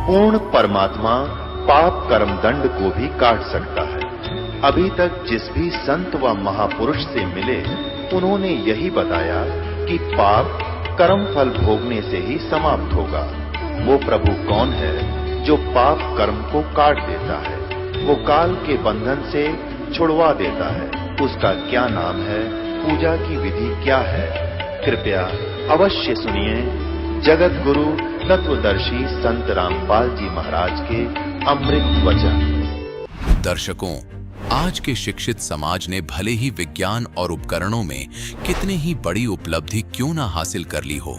पूर्ण परमात्मा पाप कर्म दंड को भी काट सकता है। अभी तक जिस भी संत व महापुरुष से मिले, उन्होंने यही बताया कि पाप कर्म फल भोगने से ही समाप्त होगा। वो प्रभु कौन है जो पाप कर्म को काट देता है, वो काल के बंधन से छुड़वा देता है? उसका क्या नाम है, पूजा की विधि क्या है? कृपया अवश्य सुनिए जगत गुरु तत्वदर्शी संत रामपाल जी महाराज के अमृत वचन। दर्शकों, आज के शिक्षित समाज ने भले ही विज्ञान और उपकरणों में कितने ही बड़ी उपलब्धि क्यों ना हासिल कर ली हो,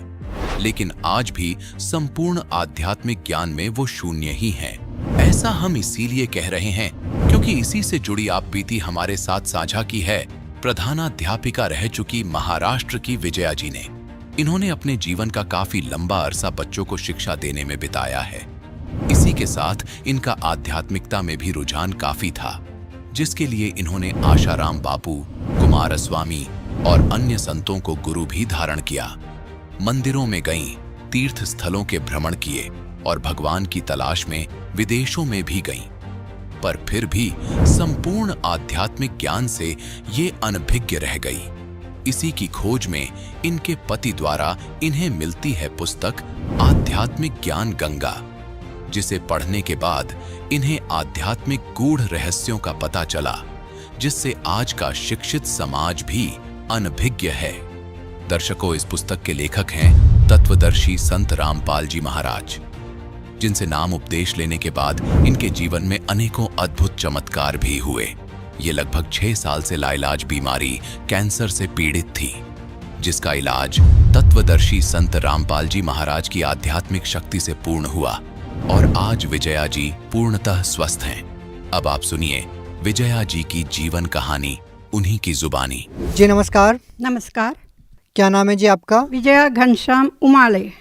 लेकिन आज भी संपूर्ण आध्यात्मिक ज्ञान में वो शून्य ही हैं। ऐसा हम इसीलिए कह रहे हैं क्योंकि इसी से जुड़ी आप बीती हमारे साथ साझा की है प्रधानाध्यापिका रह चुकी महाराष्ट्र की विजया जी ने। इन्होंने अपने जीवन का काफी लंबा अरसा बच्चों को शिक्षा देने में बिताया है। इसी के साथ इनका आध्यात्मिकता में भी रुझान काफी था, जिसके लिए इन्होंने आशाराम बापू, कुमारस्वामी और अन्य संतों को गुरु भी धारण किया। मंदिरों में गईं, तीर्थ स्थलों के भ्रमण किए और भगवान की तलाश में विदेशों में भी गईं। पर फिर भी संपूर्ण आध्यात्मिक ज्ञान से ये अनभिज्ञ रह गई। इसी की खोज में इनके पति द्वारा इन्हें मिलती है पुस्तक आध्यात्मिक ज्ञान गंगा, जिसे पढ़ने के बाद इन्हें आध्यात्मिक गूढ़ रहस्यों का पता चला, जिससे आज का शिक्षित समाज भी अनभिज्ञ है। दर्शकों, इस पुस्तक के लेखक हैं तत्वदर्शी संत रामपाल जी महाराज, जिनसे नाम उपदेश लेने के बाद इनके जीवन में अनेकों अद्भुत चमत्कार भी हुए। ये लगभग 6 साल से लाइलाज बीमारी कैंसर से पीड़ित थी, जिसका इलाज तत्वदर्शी संत रामपाल जी महाराज की आध्यात्मिक शक्ति से पूर्ण हुआ और आज विजया जी पूर्णतः स्वस्थ हैं। अब आप सुनिए विजया जी की जीवन कहानी उन्हीं की जुबानी। जी नमस्कार। नमस्कार। क्या नाम है जी आपका? विजया घनश्याम उमाले।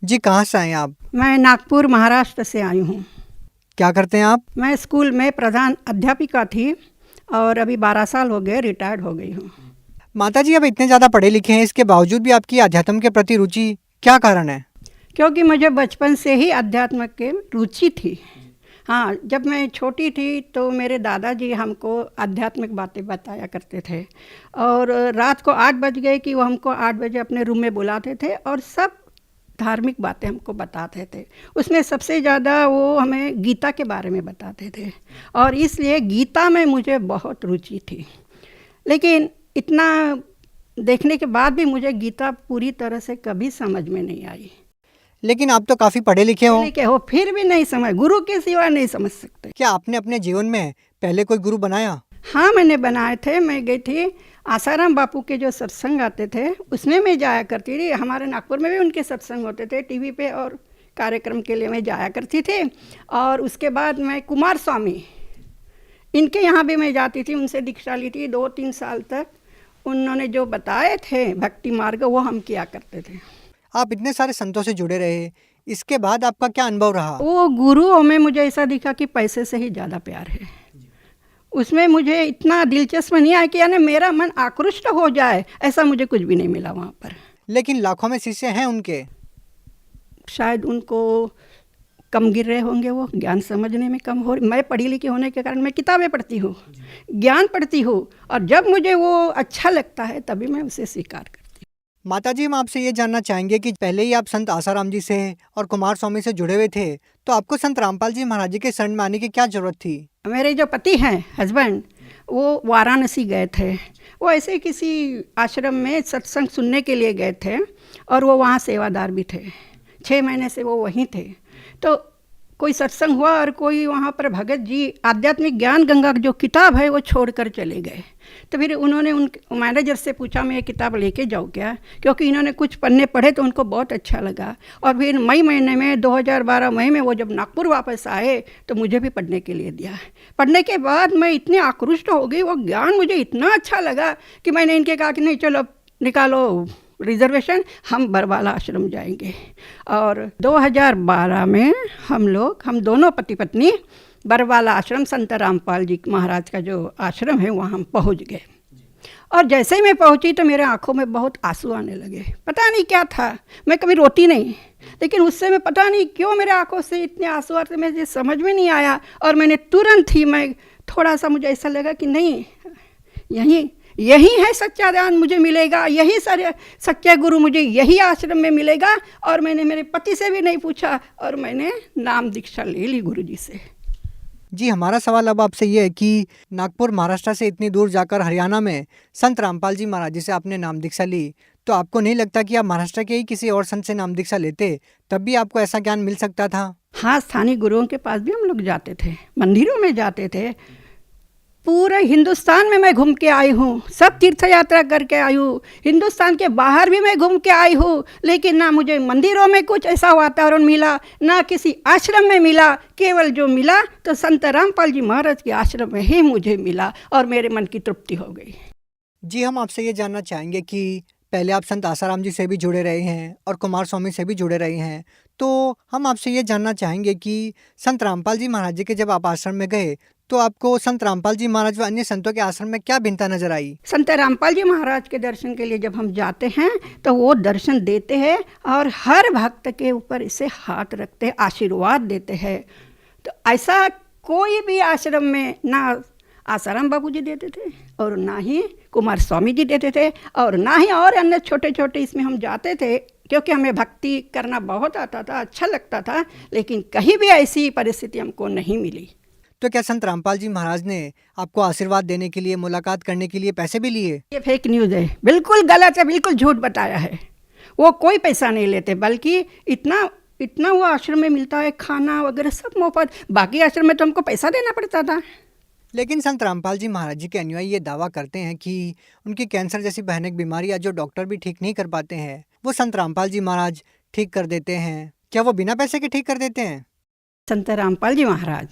जी कहाँ से आए आप? मैं नागपुर महाराष्ट्र से आई हूँ। क्या करते हैं आप? मैं स्कूल में प्रधान अध्यापिका थी और अभी 12 साल हो गए, रिटायर्ड हो गई हूँ। माता जी, अब इतने ज़्यादा पढ़े लिखे हैं, इसके बावजूद भी आपकी अध्यात्म के प्रति रुचि, क्या कारण है? क्योंकि मुझे बचपन से ही अध्यात्म के रुचि थी। हाँ, जब मैं छोटी थी तो मेरे दादाजी हमको आध्यात्मिक बातें बताया करते थे और रात को 8 बज गए कि वो हमको 8 बजे अपने रूम में बुलाते थे और सब धार्मिक बातें हमको बताते थे। उसमें सबसे ज़्यादा वो हमें गीता के बारे में बताते थे और इसलिए गीता में मुझे बहुत रुचि थी। लेकिन इतना देखने के बाद भी मुझे गीता पूरी तरह से कभी समझ में नहीं आई। लेकिन आप तो काफ़ी पढ़े लिखे हो। फिर भी नहीं समझ, गुरु के सिवा नहीं समझ सकते। क्या आपने अपने जीवन में पहले कोई गुरु बनाया? हाँ, मैंने बनाए थे। मैं गई थी आसाराम बापू के जो सत्संग आते थे उसमें मैं जाया करती थी। हमारे नागपुर में भी उनके सत्संग होते थे टीवी पे और कार्यक्रम के लिए मैं जाया करती थी। और उसके बाद मैं कुमारस्वामी इनके यहाँ भी मैं जाती थी, उनसे दीक्षा ली थी। 2-3 साल तक उन्होंने जो बताए थे भक्ति मार्ग वो हम किया करते थे। आप इतने सारे संतों से जुड़े रहे, इसके बाद आपका क्या अनुभव रहा? वो गुरुओं में मुझे ऐसा दिखा कि पैसे से ही ज़्यादा प्यार है। उसमें मुझे इतना दिलचस्प नहीं आया कि यानी मेरा मन आकृष्ट हो जाए, ऐसा मुझे कुछ भी नहीं मिला वहाँ पर। लेकिन लाखों में शिष्य हैं उनके। शायद उनको कम गिर रहे होंगे, वो ज्ञान समझने में कम हो। मैं पढ़ी लिखी होने के कारण मैं किताबें पढ़ती हूँ, ज्ञान पढ़ती हूँ और जब मुझे वो अच्छा लगता है तभी मैं उसे स्वीकार करती हूँ। माता जी, हम आपसे ये जानना चाहेंगे कि पहले ही आप संत आसाराम जी से और कुमार स्वामी से जुड़े हुए थे, तो आपको संत रामपाल जी महाराज जी के शरण में आने की क्या जरूरत थी? मेरे जो पति हैं, हस्बैंड, वो वाराणसी गए थे। वो ऐसे किसी आश्रम में सत्संग सुनने के लिए गए थे और वो वहाँ सेवादार भी थे। 6 महीने से वो वहीं थे। तो कोई सत्संग हुआ और कोई वहाँ पर भगत जी आध्यात्मिक ज्ञान गंगा जो किताब है वो छोड़कर चले गए। तो फिर उन्होंने उन मैनेजर से पूछा मैं ये किताब लेके जाऊँ क्या, क्योंकि इन्होंने कुछ पन्ने पढ़े तो उनको बहुत अच्छा लगा। और फिर मई महीने में 2012 मई में वो जब नागपुर वापस आए तो मुझे भी पढ़ने के लिए दिया। पढ़ने के बाद मैं इतनी आकृष्ट हो गई, वो ज्ञान मुझे इतना अच्छा लगा कि मैंने इनके कहा कि नहीं चलो निकालो रिजर्वेशन, हम बरवाला आश्रम जाएंगे। और 2012 में हम दोनों पति पत्नी बरवाला आश्रम संत रामपाल जी महाराज का जो आश्रम है वहाँ हम पहुँच गए। और जैसे ही मैं पहुँची तो मेरे आंखों में बहुत आंसू आने लगे। पता नहीं क्या था, मैं कभी रोती नहीं, लेकिन उससे मैं पता नहीं क्यों मेरे आंखों से इतने आंसू आते, मुझे समझ में नहीं आया। और मैंने तुरंत ही, मैं थोड़ा सा मुझे ऐसा लगा कि नहीं, यही है सच्चा ध्यान मुझे मिलेगा, यही सारे सच्चा गुरु मुझे यही आश्रम में मिलेगा। और मैंने मेरे पति से भी नहीं पूछा और मैंने नाम दीक्षा ले ली गुरु जी से। जी, हमारा सवाल अब आपसे ये है कि नागपुर महाराष्ट्र से इतनी दूर जाकर हरियाणा में संत रामपाल जी महाराज जी से आपने नाम दीक्षा ली, तो आपको नहीं लगता कि आप महाराष्ट्र के ही किसी और संत से नाम दीक्षा लेते तब भी आपको ऐसा ज्ञान मिल सकता था? हाँ, स्थानीय गुरुओं के पास भी हम लोग जाते थे, मंदिरों में जाते थे। पूरे हिंदुस्तान में मैं घूम के आई हूँ, सब तीर्थ यात्रा करके आई हूँ, हिंदुस्तान के बाहर भी मैं घूम के आई हूँ, लेकिन ना मुझे मंदिरों में कुछ ऐसा वातावरण मिला, ना किसी आश्रम में मिला। केवल जो मिला तो संत रामपाल जी महाराज के आश्रम में ही मुझे मिला और मेरे मन की तृप्ति हो गई। जी, हम आपसे ये जानना चाहेंगे कि पहले आप संत आसाराम जी से भी जुड़े रहे हैं और कुमार स्वामी से भी जुड़े रहे हैं, तो हम आपसे ये जानना चाहेंगे कि संत रामपाल जी महाराज जी के जब आप आश्रम में गए तो आपको संत रामपाल जी महाराज व अन्य संतों के आश्रम में क्या भिन्नता नजर आई? संत रामपाल जी महाराज के दर्शन के लिए जब हम जाते हैं तो वो दर्शन देते हैं और हर भक्त के ऊपर इसे हाथ रखते हैं, आशीर्वाद देते हैं। तो ऐसा कोई भी आश्रम में ना आसाराम बाबू जी देते थे और ना ही कुमार स्वामी जी देते थे और ना ही और अन्य छोटे छोटे इसमें हम जाते थे, क्योंकि हमें भक्ति करना बहुत आता था, अच्छा लगता था, लेकिन कहीं भी ऐसी परिस्थिति हमको नहीं मिली। तो क्या संत रामपाल जी महाराज ने आपको आशीर्वाद देने के लिए, मुलाकात करने के लिए पैसे भी लिए? ये फेक न्यूज़ है, बिल्कुल गलत है, बिल्कुल झूठ बताया है। वो कोई पैसा नहीं लेते, बल्कि इतना वो आश्रम में मिलता है, खाना वगैरह सब मुफ्त। बाकी आश्रम में तो हमको पैसा देना पड़ता था। लेकिन संत रामपाल जी महाराज जी के अनुयायी ये दावा करते हैं कि उनकी कैंसर जैसी भयानक बीमारियां जो डॉक्टर भी ठीक नहीं कर पाते हैं, वो संत रामपाल जी महाराज ठीक कर देते हैं। क्या वो बिना पैसे के ठीक कर देते हैं? संत रामपाल जी महाराज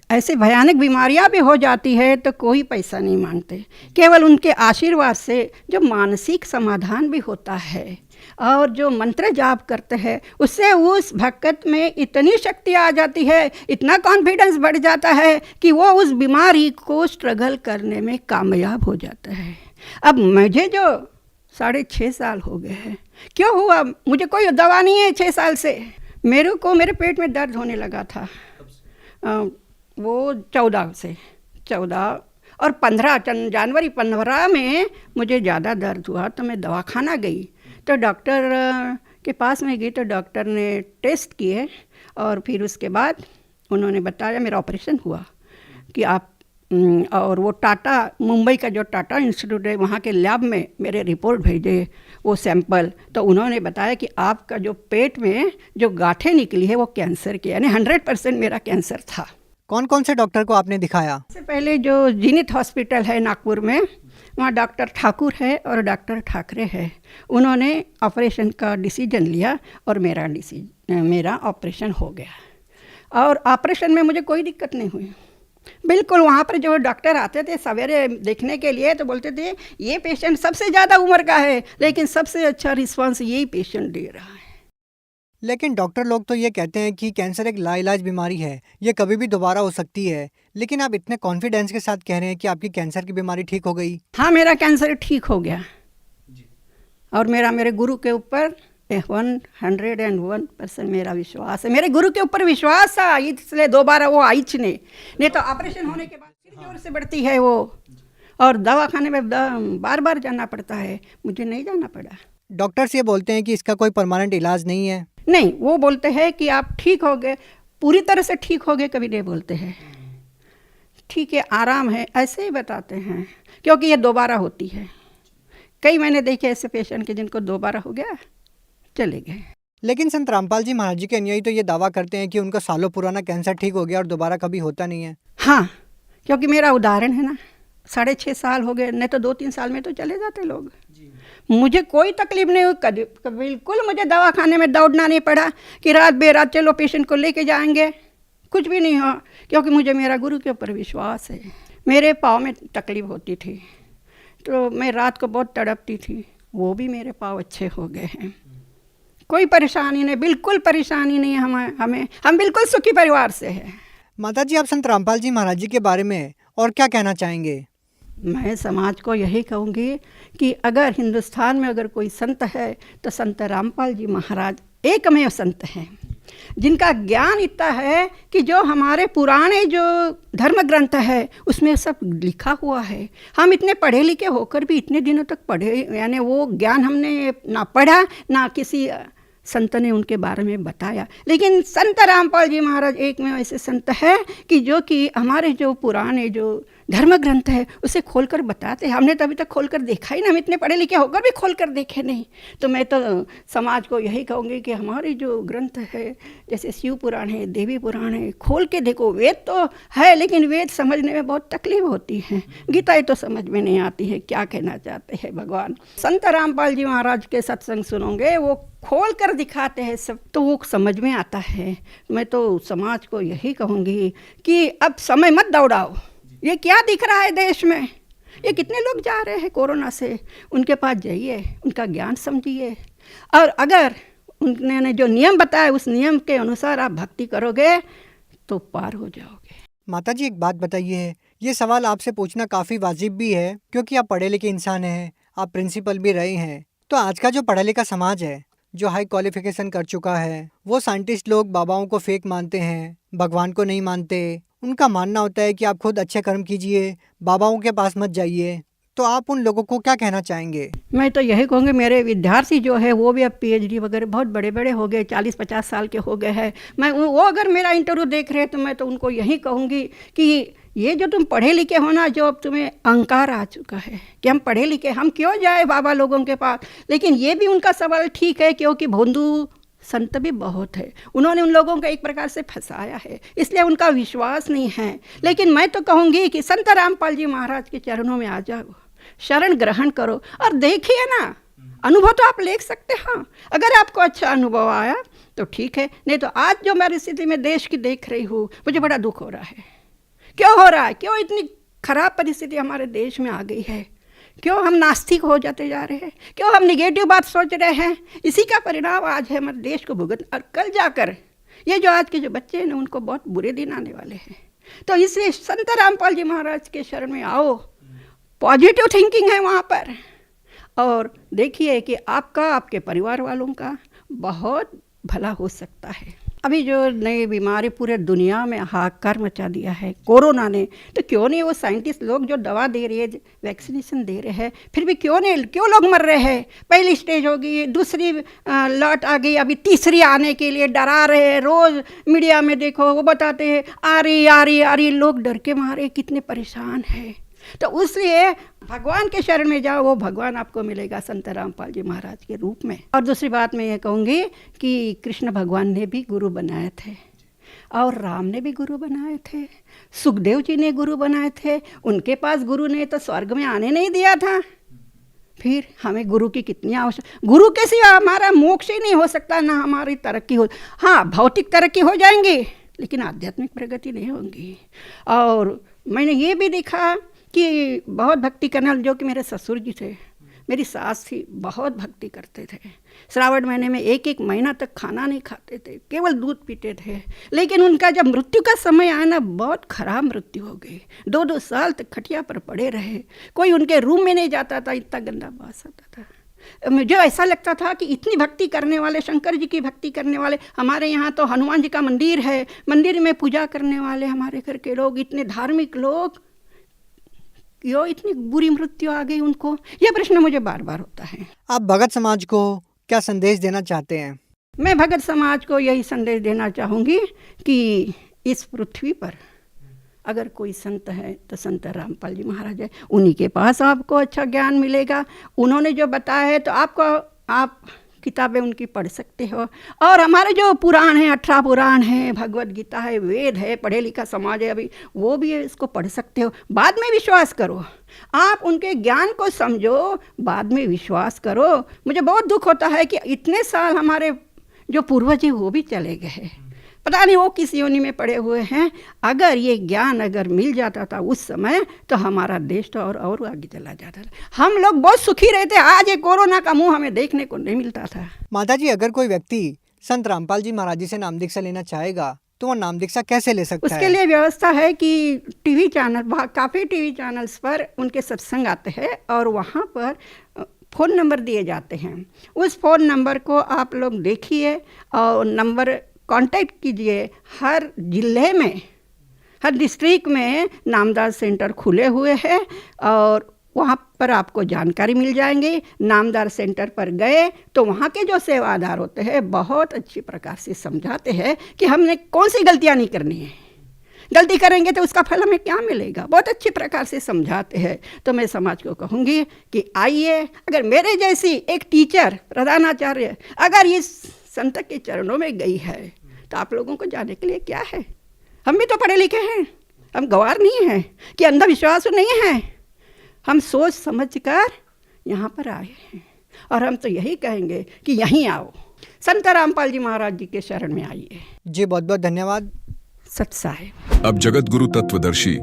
ऐसे भयानक बीमारियां भी हो जाती है तो कोई पैसा नहीं मांगते, केवल उनके आशीर्वाद से जो मानसिक समाधान भी होता है और जो मंत्र जाप करते हैं उससे उस भक्त में इतनी शक्ति आ जाती है, इतना कॉन्फिडेंस बढ़ जाता है कि वो उस बीमारी को स्ट्रगल करने में कामयाब हो जाता है। अब मुझे जो 6.5 साल हो गए हैं, क्यों हुआ? मुझे कोई दवा नहीं है 6 साल से। मेरे पेट में दर्द होने लगा था वो 14 और 15 जनवरी 15 में मुझे ज़्यादा दर्द हुआ तो मैं दवाखाना गई। तो डॉक्टर के पास में गई तो डॉक्टर ने टेस्ट किए और फिर उसके बाद उन्होंने बताया मेरा ऑपरेशन हुआ कि आप और वो टाटा, मुंबई का जो टाटा इंस्टीट्यूट है वहाँ के लैब में मेरे रिपोर्ट भेजे वो सैंपल। तो उन्होंने बताया कि आपका जो पेट में जो गांठें निकली है वो कैंसर की, यानी 100% मेरा कैंसर था। कौन कौन से डॉक्टर को आपने दिखाया? सबसे पहले जो जीनित हॉस्पिटल है नागपुर में, वहाँ डॉक्टर ठाकुर है और डॉक्टर ठाकरे है। उन्होंने ऑपरेशन का डिसीजन लिया और मेरा ऑपरेशन हो गया और ऑपरेशन में मुझे कोई दिक्कत नहीं हुई। बिल्कुल वहाँ पर जो डॉक्टर आते थे सवेरे देखने के लिए तो बोलते थे ये पेशेंट सबसे ज़्यादा उम्र का है, लेकिन सबसे अच्छा रिस्पांस यही पेशेंट दे रहा है। लेकिन डॉक्टर लोग तो ये कहते हैं कि कैंसर एक लाइलाज बीमारी है, ये कभी भी दोबारा हो सकती है, लेकिन आप इतने कॉन्फिडेंस के साथ कह रहे हैं कि आपकी कैंसर की बीमारी ठीक हो गई। हाँ, मेरा कैंसर ठीक हो गया और मेरे गुरु के ऊपर 101% मेरा विश्वास है। मेरे गुरु के ऊपर विश्वास था, इसलिए दोबारा वो आई नहीं तो ऑपरेशन होने के बाद फिर जोर से बढ़ती है वो और दवाखाने में बार बार जाना पड़ता है, मुझे नहीं जाना पड़ा। डॉक्टर्स ये बोलते हैं कि इसका कोई परमानेंट इलाज नहीं है। नहीं, वो बोलते हैं कि आप ठीक हो गए, पूरी तरह से ठीक हो गए कभी नहीं बोलते हैं, ठीक है आराम है, ऐसे ही बताते हैं, क्योंकि ये दोबारा होती है। कई मैंने देखे ऐसे पेशेंट के जिनको दोबारा हो गया चले गए। लेकिन संत रामपाल जी महाराज जी के अनुयायी तो ये दावा करते हैं कि उनका सालों पुराना कैंसर ठीक हो गया और दोबारा कभी होता नहीं है। हाँ, क्योंकि मेरा उदाहरण है ना, 6.5 साल हो गए, नहीं तो 2-3 साल में तो चले जाते लोग। मुझे कोई तकलीफ नहीं हुई, बिल्कुल मुझे दवाखाने में दौड़ना नहीं पड़ा कि रात बेरात चलो पेशेंट को लेके जाएंगे, कुछ भी नहीं हुआ, क्योंकि मुझे मेरा गुरु के ऊपर विश्वास है। मेरे पाँव में तकलीफ होती थी तो मैं रात को बहुत तड़पती थी, वो भी मेरे पाँव अच्छे हो गए हैं। कोई परेशानी नहीं, बिल्कुल परेशानी नहीं है हमें, हम बिल्कुल सुखी परिवार से हैं। माता जी, आप संत रामपाल जी महाराज जी के बारे में और क्या कहना चाहेंगे? मैं समाज को यही कहूँगी कि अगर हिंदुस्तान में अगर कोई संत है तो संत रामपाल जी महाराज एकमेव संत हैं जिनका ज्ञान इतना है कि जो हमारे पुराने जो धर्म ग्रंथ है उसमें सब लिखा हुआ है। हम इतने पढ़े लिखे होकर भी इतने दिनों तक पढ़े, यानी वो ज्ञान हमने ना पढ़ा ना किसी संत ने उनके बारे में बताया। लेकिन संत रामपाल जी महाराज एक में ऐसे संत है कि जो कि हमारे जो पुराने जो धर्म ग्रंथ है उसे खोलकर बताते हैं। हमने तो अभी तक खोलकर देखा ही नहीं, हम इतने पढ़े लिखे होकर भी खोलकर देखे नहीं। तो मैं तो समाज को यही कहूँगी कि हमारे जो ग्रंथ है जैसे शिव पुराण है, देवी पुराण है, खोल के देखो। वेद तो है लेकिन वेद समझने में बहुत तकलीफ होती है। गीता तो समझ में नहीं आती है क्या कहना चाहते हैं भगवान। संत रामपाल जी महाराज के सत्संग सुनोगे, वो खोल कर दिखाते हैं सब, तो वो समझ में आता है। मैं तो समाज को यही कहूँगी कि अब समय मत दौड़ाओ। ये क्या दिख रहा है देश में, ये कितने लोग जा रहे हैं कोरोना से, उनके पास जाइए, उनका ज्ञान समझिए, और अगर उन्होंने जो नियम बताया उस नियम के अनुसार आप भक्ति करोगे तो पार हो जाओगे। माता जी एक बात बताइए, ये सवाल आपसे पूछना काफ़ी वाजिब भी है क्योंकि आप पढ़े लिखे इंसान हैं, आप प्रिंसिपल भी रहे हैं। तो आज का जो पढ़ा लिखा समाज है, जो हाई क्वालिफिकेशन कर चुका है, वो साइंटिस्ट लोग बाबाओं को फेक मानते हैं, भगवान को नहीं मानते। उनका मानना होता है कि आप खुद अच्छे कर्म कीजिए, बाबाओं के पास मत जाइए। तो आप उन लोगों को क्या कहना चाहेंगे? मैं तो यही कहूँगी, मेरे विद्यार्थी जो है वो भी अब PhD वगैरह बहुत बड़े बड़े हो गए, 40-50 साल के हो गए हैं। मैं वो अगर मेरा इंटरव्यू देख रहे हैं तो मैं तो उनको यही कहूँगी कि ये जो तुम पढ़े लिखे हो ना, जो अब तुम्हें अहंकार आ चुका है कि हम पढ़े लिखे, हम क्यों जाए बाबा लोगों के पास। लेकिन ये भी उनका सवाल ठीक है क्योंकि भोंदू संत भी बहुत है, उन्होंने उन लोगों को एक प्रकार से फंसाया है, इसलिए उनका विश्वास नहीं है। लेकिन मैं तो कहूँगी कि संत रामपाल जी महाराज के चरणों में आ जाओ, शरण ग्रहण करो और देखिए ना, अनुभव तो आप ले सकते हैं। अगर आपको अच्छा अनुभव आया तो ठीक है, नहीं तो आज जो मैं स्थिति में देश की देख रही हूँ मुझे बड़ा दुख हो रहा है। क्यों हो रहा है, क्यों इतनी खराब परिस्थिति हमारे देश में आ गई है, क्यों हम नास्तिक हो जाते जा रहे हैं, क्यों हम निगेटिव बात सोच रहे हैं। इसी का परिणाम आज है हमारे देश को भुगत, और कल जाकर ये जो आज के जो बच्चे हैं ना उनको बहुत बुरे दिन आने वाले हैं। तो इसलिए संत रामपाल जी महाराज के शरण में आओ, पॉजिटिव थिंकिंग है वहाँ पर, और देखिए कि आपका, आपके परिवार वालों का बहुत भला हो सकता है। अभी जो नई बीमारी पूरे दुनिया में हाहाकार मचा दिया है कोरोना ने, तो क्यों नहीं वो साइंटिस्ट लोग जो दवा दे रहे हैं, वैक्सीनेशन दे रहे हैं, फिर भी क्यों लोग मर रहे हैं। पहली स्टेज होगी, दूसरी लॉट आ गई, अभी तीसरी आने के लिए डरा रहे हैं। रोज़ मीडिया में देखो वो बताते हैं आ रही, लोग डर के मारे कितने परेशान हैं। तो इसलिए भगवान के शरण में जाओ, वो भगवान आपको मिलेगा संत रामपाल जी महाराज के रूप में। और दूसरी बात मैं ये कहूँगी कि कृष्ण भगवान ने भी गुरु बनाए थे, और राम ने भी गुरु बनाए थे, सुखदेव जी ने गुरु बनाए थे। उनके पास गुरु ने तो स्वर्ग में आने नहीं दिया था। फिर हमें गुरु की कितनी आवश्यकता, गुरु के सिवा हमारा मोक्ष ही नहीं हो सकता, ना हमारी तरक्की हो। हाँ, भौतिक तरक्की हो जाएंगी लेकिन आध्यात्मिक प्रगति नहीं होगी। और मैंने ये भी देखा कि बहुत भक्ति करने, जो कि मेरे ससुर जी थे, मेरी सास थी, बहुत भक्ति करते थे। श्रावण महीने में एक महीना तक खाना नहीं खाते थे, केवल दूध पीते थे। लेकिन उनका जब मृत्यु का समय आया ना, बहुत खराब मृत्यु हो गई। 2-2 साल तक खटिया पर पड़े रहे, कोई उनके रूम में नहीं जाता था, इतना गंदा बास आता था। मुझे ऐसा लगता था कि इतनी भक्ति करने वाले, शंकर जी की भक्ति करने वाले, हमारे यहाँ तो हनुमान जी का मंदिर है, मंदिर में पूजा करने वाले हमारे घर के लोग, इतने धार्मिक लोग, क्यों इतनी बुरी मृत्यु आ गई उनको, यह प्रश्न मुझे बार बार होता है। आप भगत समाज को क्या संदेश देना चाहते हैं? मैं भगत समाज को यही संदेश देना चाहूँगी कि इस पृथ्वी पर अगर कोई संत है तो संत रामपाल जी महाराज है, उन्हीं के पास आपको अच्छा ज्ञान मिलेगा। उन्होंने जो बताया है तो आप किताबें उनकी पढ़ सकते हो। और हमारे जो पुराण हैं, 18 पुराण हैं, भगवत गीता है, वेद है, पढ़े लिखा समाज है अभी, वो भी इसको पढ़ सकते हो। बाद में विश्वास करो, आप उनके ज्ञान को समझो, बाद में विश्वास करो। मुझे बहुत दुख होता है कि इतने साल हमारे जो पूर्वज हैं वो भी चले गए, पता नहीं वो किस योनि में पड़े हुए हैं। अगर ये ज्ञान अगर मिल जाता था उस समय तो हमारा देश तो और आगे चला जाता था, हम लोग बहुत सुखी रहते। आज ये कोरोना का मुंह हमें देखने को नहीं मिलता था। माता जी, अगर कोई व्यक्ति संत रामपाल जी महाराज जी से नाम दीक्षा लेना चाहेगा तो वो नाम दीक्षा कैसे ले सकता है? उसके लिए व्यवस्था है कि टीवी चैनल, काफ़ी टीवी चैनल्स पर उनके सत्संग आते हैं और वहाँ पर फ़ोन नंबर दिए जाते हैं। उस फ़ोन नंबर को आप लोग देखिए और नंबर कांटेक्ट कीजिए। हर ज़िले में, हर डिस्ट्रिक्ट में नामदार सेंटर खुले हुए हैं और वहाँ पर आपको जानकारी मिल जाएंगी। नामदार सेंटर पर गए तो वहाँ के जो सेवादार होते हैं बहुत अच्छी प्रकार से समझाते हैं कि हमने कौन सी गलतियाँ नहीं करनी है, गलती करेंगे तो उसका फल हमें क्या मिलेगा, बहुत अच्छी प्रकार से समझाते हैं। तो मैं समाज को कहूँगी कि आइए, अगर मेरे जैसी एक टीचर, प्रधानाचार्य अगर इस संत के चरणों में गई है तो आप लोगों को जाने के लिए क्या है। हम भी तो पढ़े लिखे हैं, हम गंवार नहीं हैं कि अंधविश्वास नहीं है। हम सोच समझ कर यहाँ पर आए हैं और हम तो यही कहेंगे कि यहीं आओ, संत रामपाल जी महाराज जी के शरण में आइए। जी बहुत बहुत धन्यवाद। सत साहेब। अब जगत गुरु तत्वदर्शी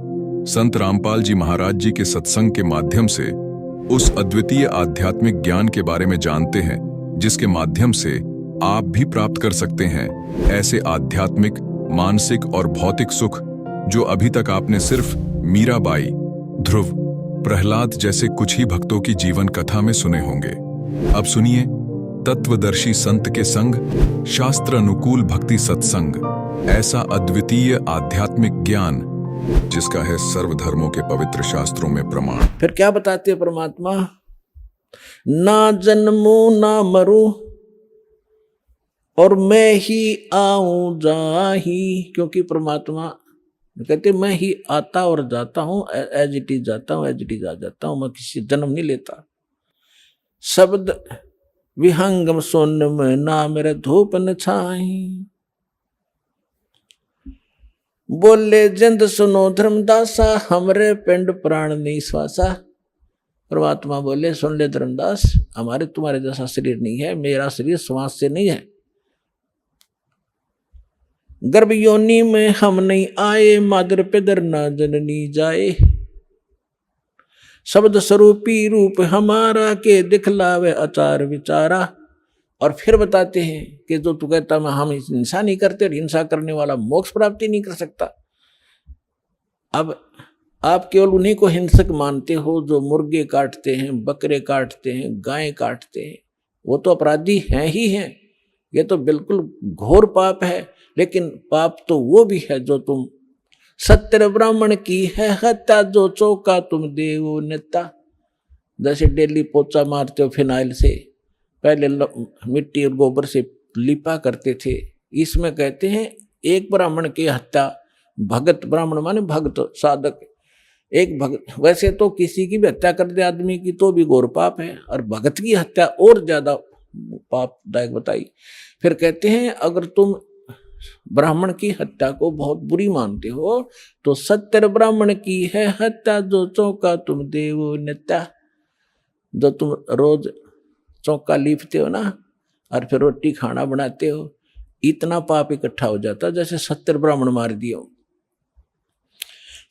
संत रामपाल जी महाराज जी के सत्संग के माध्यम से उस अद्वितीय आध्यात्मिक ज्ञान के बारे में जानते हैं जिसके माध्यम से आप भी प्राप्त कर सकते हैं ऐसे आध्यात्मिक, मानसिक और भौतिक सुख जो अभी तक आपने सिर्फ मीराबाई, ध्रुव, प्रहलाद जैसे कुछ ही भक्तों की जीवन कथा में सुने होंगे। अब सुनिए तत्वदर्शी संत के संग शास्त्र अनुकूल भक्ति सत्संग, ऐसा अद्वितीय आध्यात्मिक ज्ञान जिसका है सर्वधर्मों के पवित्र शास्त्रों में प्रमाण। फिर क्या बताते हैं परमात्मा? ना जन्मूं ना मरूं और मैं ही आऊं जाही। क्योंकि परमात्मा कहते मैं ही आता और जाता हूं, एज इट इज जाता हूं, एज इट इज आ जाता हूं, मैं किसी जन्म नहीं लेता। शब्द विहंगम सोन में ना मेरे धूप न छाई। बोले जिंद सुनो धर्मदासा, हमरे पिंड प्राण निश्वासा। परमात्मा बोले सुन ले धर्मदास, हमारे तुम्हारे जैसा शरीर नहीं है, मेरा शरीर श्वास से नहीं है। गर्भ योनि में हम नहीं आए, मादर पिदर ना जननी जाए। शब्द स्वरूपी रूप हमारा के दिखलावे आचार विचारा। और फिर बताते हैं कि जो तू कहता हम हिंसा नहीं करते, और हिंसा करने वाला मोक्ष प्राप्ति नहीं कर सकता। अब आप केवल उन्हीं को हिंसक मानते हो जो मुर्गे काटते हैं, बकरे काटते हैं, गायें काटते हैं। वो तो अपराधी हैं ही हैं, ये तो बिल्कुल घोर पाप है। लेकिन पाप तो वो भी है जो तुम सत्य ब्राह्मण की है हत्या, जो चौका तुम देवो नेता। जैसे डेली पोचा मारते हो फिनाइल से, पहले मिट्टी और गोबर से लिपा करते थे। इसमें कहते हैं एक ब्राह्मण की हत्या, भगत, ब्राह्मण माने भक्त, साधक, एक भगत। वैसे तो किसी की भी हत्या कर दे आदमी की तो भी घोर पाप है, और भगत की हत्या और ज्यादा पापदायक बताई। फिर कहते हैं अगर तुम ब्राह्मण की हत्या को बहुत बुरी मानते हो तो सत्य ब्राह्मण की है हत्या, जो चौका तुम देवो नेता। जो तुम रोज चौका लीपते हो ना और फिर रोटी खाना बनाते हो, इतना पाप इकट्ठा हो जाता जैसे 70 ब्राह्मण मार दिए।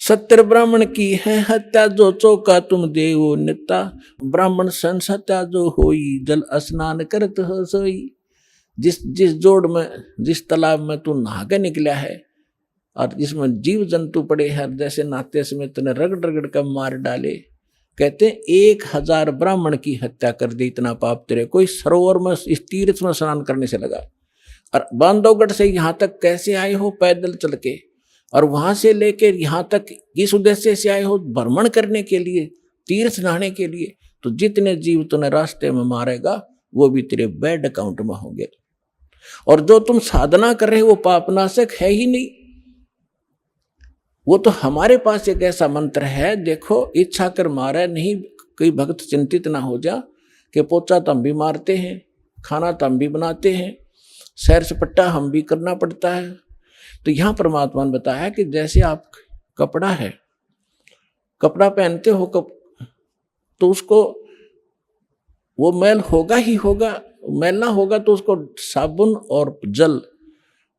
70 ब्राह्मण की है हत्या, जो चौका तुम देवो नेता। ब्राह्मण संस हत्या जो होई, जल स्नान करत हो सोई। जिस जोड़ में, जिस तालाब में तू नहा के निकला है और जिसमें जीव जंतु पड़े हैं, जैसे नहाते समय तूने रगड़ रगड़ कर मार डाले। कहते हैं 1000 ब्राह्मण की हत्या कर दी, इतना पाप तेरे कोई सरोवर में, इस तीर्थ में स्नान करने से लगा। और बांधवगढ़ से यहाँ तक कैसे आए हो? पैदल चल के। और वहां से लेकर यहाँ तक किस उद्देश्य से आए हो? भ्रमण करने के लिए, तीर्थ नहाने के लिए। तो जितने जीव तूने रास्ते में मारेगा वो भी तेरे बैड अकाउंट में होंगे। और जो तुम साधना कर रहे हो वो पापनाशक है ही नहीं। वो तो हमारे पास एक ऐसा मंत्र है, देखो इच्छा कर मारे नहीं। कोई भक्त चिंतित ना हो जा कि पोचा तो हम भी मारते हैं, खाना तो हम भी बनाते हैं, सैर सपट्टा हम भी करना पड़ता है। तो यहाँ परमात्मा ने बताया कि जैसे आप कपड़ा है, कपड़ा पहनते हो तो उसको वो मैल होगा ही होगा, मैल ना होगा तो उसको साबुन और जल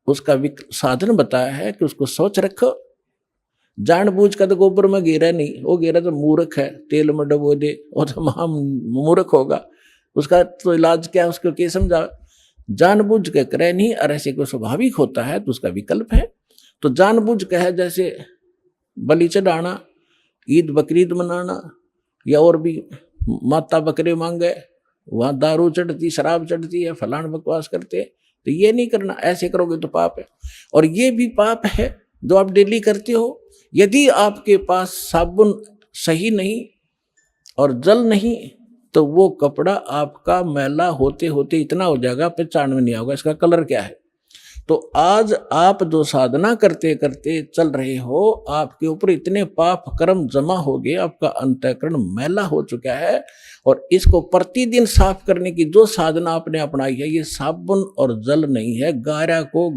उसका साधन बताया है कि उसको स्वच्छ रखो। जानबूझ कर तो गोबर में गिरा नहीं, वो गिरा तो मूर्ख है, तेल में डबो दे, वो तो महा मूर्ख होगा। उसका तो इलाज क्या है, उसको क्या समझा? जानबूझ के करे नहीं, और ऐसे को स्वाभाविक होता है तो उसका विकल्प है। तो जानबूझ के है जैसे बलि चढ़ाना, ईद बकरीद मनाना, या और भी माता बकरे मांगे वहां दारू चढ़ती, शराब चढ़ती है, फलान बकवास करते, तो ये नहीं करना, ऐसे करोगे तो पाप है। और ये भी पाप है जो आप डेली करते हो। यदि आपके पास साबुन सही नहीं और जल नहीं, तो वो कपड़ा आपका मैला होते होते इतना हो जाएगा, पहचान में नहीं आएगा इसका कलर क्या है। तो आज आप जो साधना करते करते चल रहे हो, आपके ऊपर इतने पाप कर्म जमा हो गए, आपका अंतःकरण मैला हो चुका है, और इसको प्रतिदिन साफ करने की जो साधना आपने अपनाई है, ये साबुन और जल नहीं है, गारा को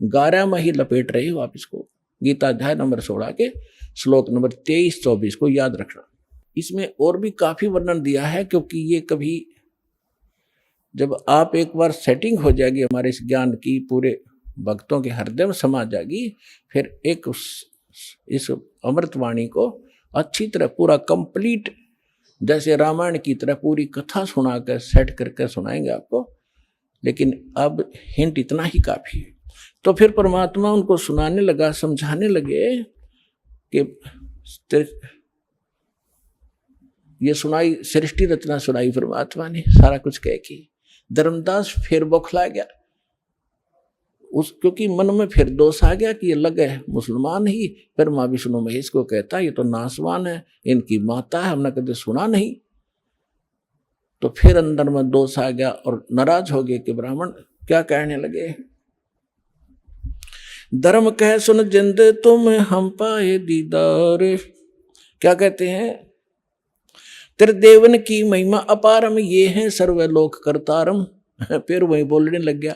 गारा में ही लपेट रहे हो आप इसको। गीता अध्याय नंबर 16 के श्लोक नंबर 23-24 को याद रखना। इसमें और भी काफी वर्णन दिया है, क्योंकि ये कभी जब आप एक बार सेटिंग हो जाएगी हमारे इस ज्ञान की, पूरे भक्तों के हृदय में समा जाएगी, फिर एक इस अमृतवाणी को अच्छी तरह पूरा कंप्लीट, जैसे रामायण की तरह पूरी कथा सुनाकर सेट करके सुनाएंगे आपको। लेकिन अब हिंट इतना ही काफी है। तो फिर परमात्मा उनको सुनाने लगा, समझाने लगे कि ये सुनाई, सृष्टि रचना सुनाई परमात्मा ने, सारा कुछ कह के धर्मदास फिर बौखला गया क्योंकि मन में फिर दोष आ गया कि ये लगे मुसलमान ही, फिर माँ विष्णु महेश को कहता है ये तो नासवान है, इनकी माता है, हमने कभी सुना नहीं। तो फिर अंदर में दोष आ गया और नाराज हो गए कि ब्राह्मण क्या कहने लगे, धर्म कह सुन जिंद तुम हम पाए दीदार। क्या कहते हैं, तेरे देवन की महिमा अपारम, ये है सर्वलोक करतारम। फिर वही बोलने लग गया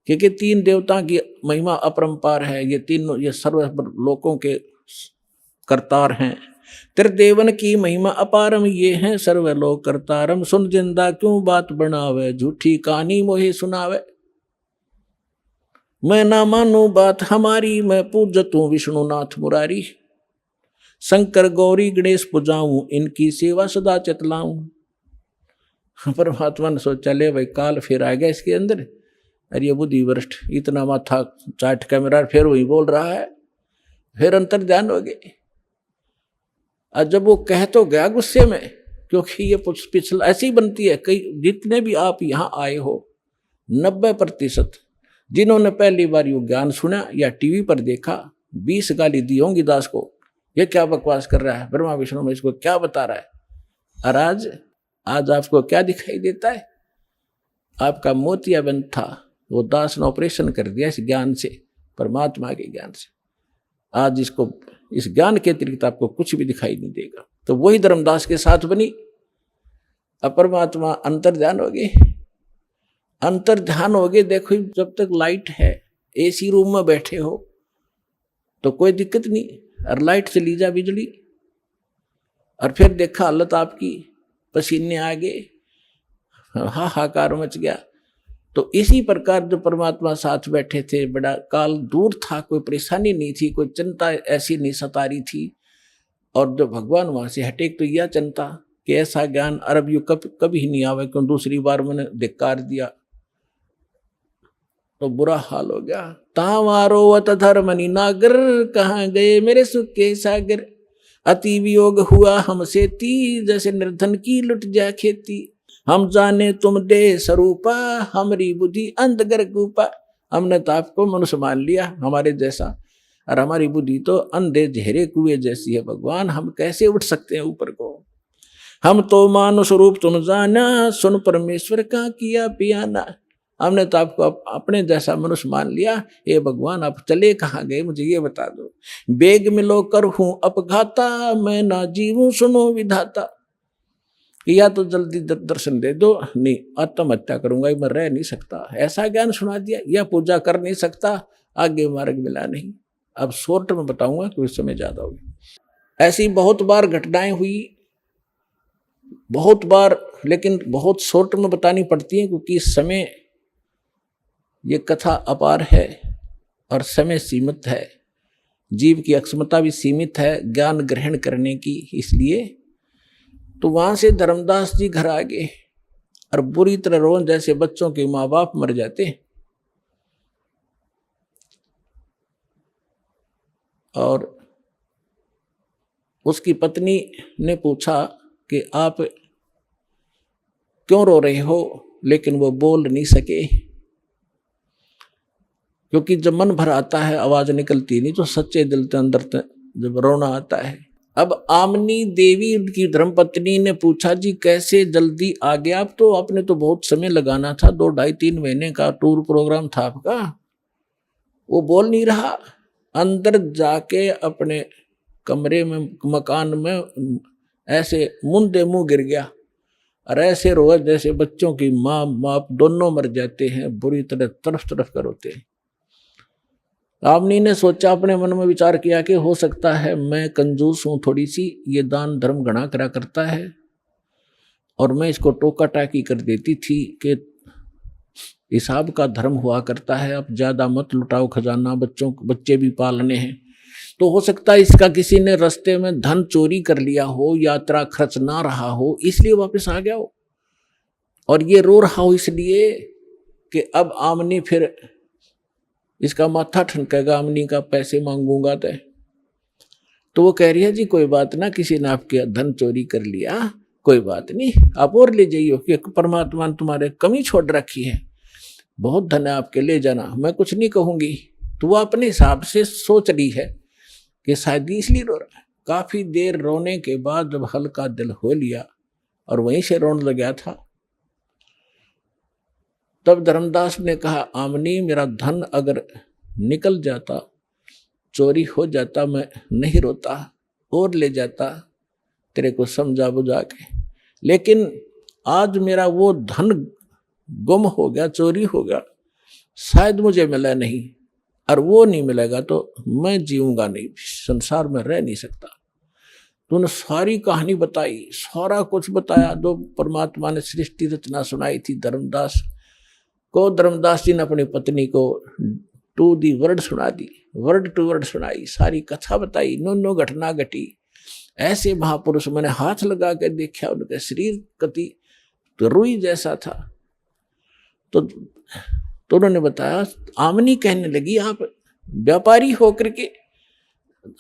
क्योंकि 3 देवता की महिमा अपरंपार है, ये तीनों ये सर्व लोकों के करतार हैं। तेरे देवन की महिमा अपारम, ये है सर्वलोक करतारम। सुन जिंदा क्यों बात बनावे, झूठी कहानी मोहे सुनावे। मैं ना मानू बात हमारी, मैं पूजतूं विष्णुनाथ मुरारी। शंकर गौरी गणेश पुजाऊं, इनकी सेवा सदा चतलाऊं। परमात्मा ने सोचा ले भाई काल फिर आ गया इसके अंदर, अरे ये बुद्धि भ्रष्ट, इतना माथा चाट का मेरा फिर वही बोल रहा है। फिर अंतर ध्यान हो गए। और जब वो कह तो गया गुस्से में, क्योंकि ये पिछला ऐसी बनती है, कई जितने भी आप यहाँ आए हो 90% जिन्होंने पहली बार ये ज्ञान सुना या टीवी पर देखा, 20 गाली दी होंगी दास को, ये क्या बकवास कर रहा है, ब्रह्मा विष्णु में इसको क्या बता रहा है। और आज आपको क्या दिखाई देता है, आपका मोतियाबिंद था, वो दास ने ऑपरेशन कर दिया इस ज्ञान से, परमात्मा के ज्ञान से। आज इसको, इस ज्ञान के अतिरिक्त आपको कुछ भी दिखाई नहीं देगा। तो वही धर्मदास के साथ बनी। अब परमात्मा अंतर ध्यान हो गए, अंतर ध्यान हो गए। देखो जब तक लाइट है, एसी रूम में बैठे हो तो कोई दिक्कत नहीं, और लाइट से ली जा बिजली, और फिर देखा हालत आपकी, पसीने आ गए, हाहाकार मच गया। तो इसी प्रकार जो परमात्मा साथ बैठे थे, बड़ा काल दूर था, कोई परेशानी नहीं थी, कोई चिंता ऐसी नहीं सता रही थी। और जब भगवान वहां से हटे तो यह चिंता कि ऐसा ज्ञान अरब युग कभी नहीं आवे, क्यों दूसरी बार मैंने धिक्कार दिया तो बुरा हाल हो गया। तावारो वत धर्मनि नागर, कहाँ गए मेरे सुख के सागर। अति वियोग हुआ हमसे ती, जैसे निर्धन की लुट जा खेती। हम जाने तुम दे स्वरूपा, हमारी बुद्धि अंधगर गुपा। हमने तो आपको मनुष्य मान लिया हमारे जैसा, और हमारी बुद्धि तो अंधे झेरे कुएं जैसी है। भगवान हम कैसे उठ सकते हैं ऊपर को। हम तो मानुष रूप तुम जाना, सुन परमेश्वर का किया पियाना। हमने तो आपको अपने जैसा मनुष्य मान लिया। ये भगवान आप चले कहाँ गए, मुझे ये बता दो। बेग मिलो कर हूं अपघाता, मैं ना जीवूं सुनो विधाता। या तो जल्दी दर्शन दे दो, नहीं आत्महत्या करूंगा, मैं रह नहीं सकता। ऐसा ज्ञान सुना दिया, या पूजा कर नहीं सकता, आगे मार्ग मिला नहीं। अब शॉर्ट में बताऊंगा कि उस समय ज्यादा होगी। ऐसी बहुत बार घटनाएं हुई, बहुत बार, लेकिन बहुत शॉर्ट में बतानी पड़ती है क्योंकि इस समय ये कथा अपार है और समय सीमित है, जीव की अक्षमता भी सीमित है ज्ञान ग्रहण करने की। इसलिए तो वहां से धर्मदास जी घर आ गए और बुरी तरह रोन, जैसे बच्चों के माँ बाप मर जाते। और उसकी पत्नी ने पूछा कि आप क्यों रो रहे हो, लेकिन वो बोल नहीं सके, क्योंकि जब मन भर आता है आवाज निकलती नहीं, तो सच्चे दिल के अंदर जब रोना आता है। अब आमनी देवी की धर्मपत्नी ने पूछा, जी कैसे जल्दी आ गया, आप तो आपने तो बहुत समय लगाना था, 2 ढाई 3 महीने का टूर प्रोग्राम था आपका। वो बोल नहीं रहा, अंदर जाके अपने कमरे में मकान में ऐसे मुंदे मुंह गिर गया और ऐसे रोया जैसे बच्चों की माँ बाप दोनों मर जाते हैं, बुरी तरह तरफ तरफ कर रोते हैं। आमनी ने सोचा, अपने मन में विचार किया कि हो सकता है मैं कंजूस हूं थोड़ी सी, ये दान धर्म घना करा करता है और मैं इसको टोका टाकी कर देती थी कि हिसाब का धर्म हुआ करता है, अब ज्यादा मत लुटाओ खजाना, बच्चे भी पालने हैं। तो हो सकता है इसका किसी ने रास्ते में धन चोरी कर लिया हो, यात्रा खर्च ना रहा हो, इसलिए वापस आ गया हो, और ये रो रहा हो इसलिए कि अब आमनी फिर इसका माथा ठनकेगा, आमनी का पैसे मांगूंगा तो वो कह रही है, जी कोई बात ना, किसी ने आपके धन चोरी कर लिया, कोई बात नहीं, आप और ले जाइए, कि परमात्मा ने तुम्हारे कमी छोड़ रखी है, बहुत धन है आपके, ले जाना, मैं कुछ नहीं कहूंगी। तो वो अपने हिसाब से सोच रही है कि शायद इसलिए रो रहा है। काफी देर रोने के बाद जब हल्का दिल हो लिया और वहीं से रोने लग गया था, तब धर्मदास ने कहा, आमनी मेरा धन अगर निकल जाता, चोरी हो जाता, मैं नहीं रोता और ले जाता तेरे को समझा बुझा के, लेकिन आज मेरा वो धन गुम हो गया, चोरी हो गया, शायद मुझे मिला नहीं, और वो नहीं मिलेगा तो मैं जीऊंगा नहीं, संसार में रह नहीं सकता। तूने सारी कहानी बताई, सारा कुछ बताया, जो परमात्मा ने सृष्टि रचना सुनाई थी धर्मदास को। धर्मदास जी ने अपनी पत्नी को टू दी वर्ड सुना दी, वर्ड टू वर्ड सुनाई, सारी कथा बताई, नो घटना घटी। ऐसे महापुरुष, मैंने हाथ लगा के देखा, उनके शरीर कति तो रुई जैसा था। तो उन्होंने बताया, आमनी कहने लगी, आप व्यापारी होकर के,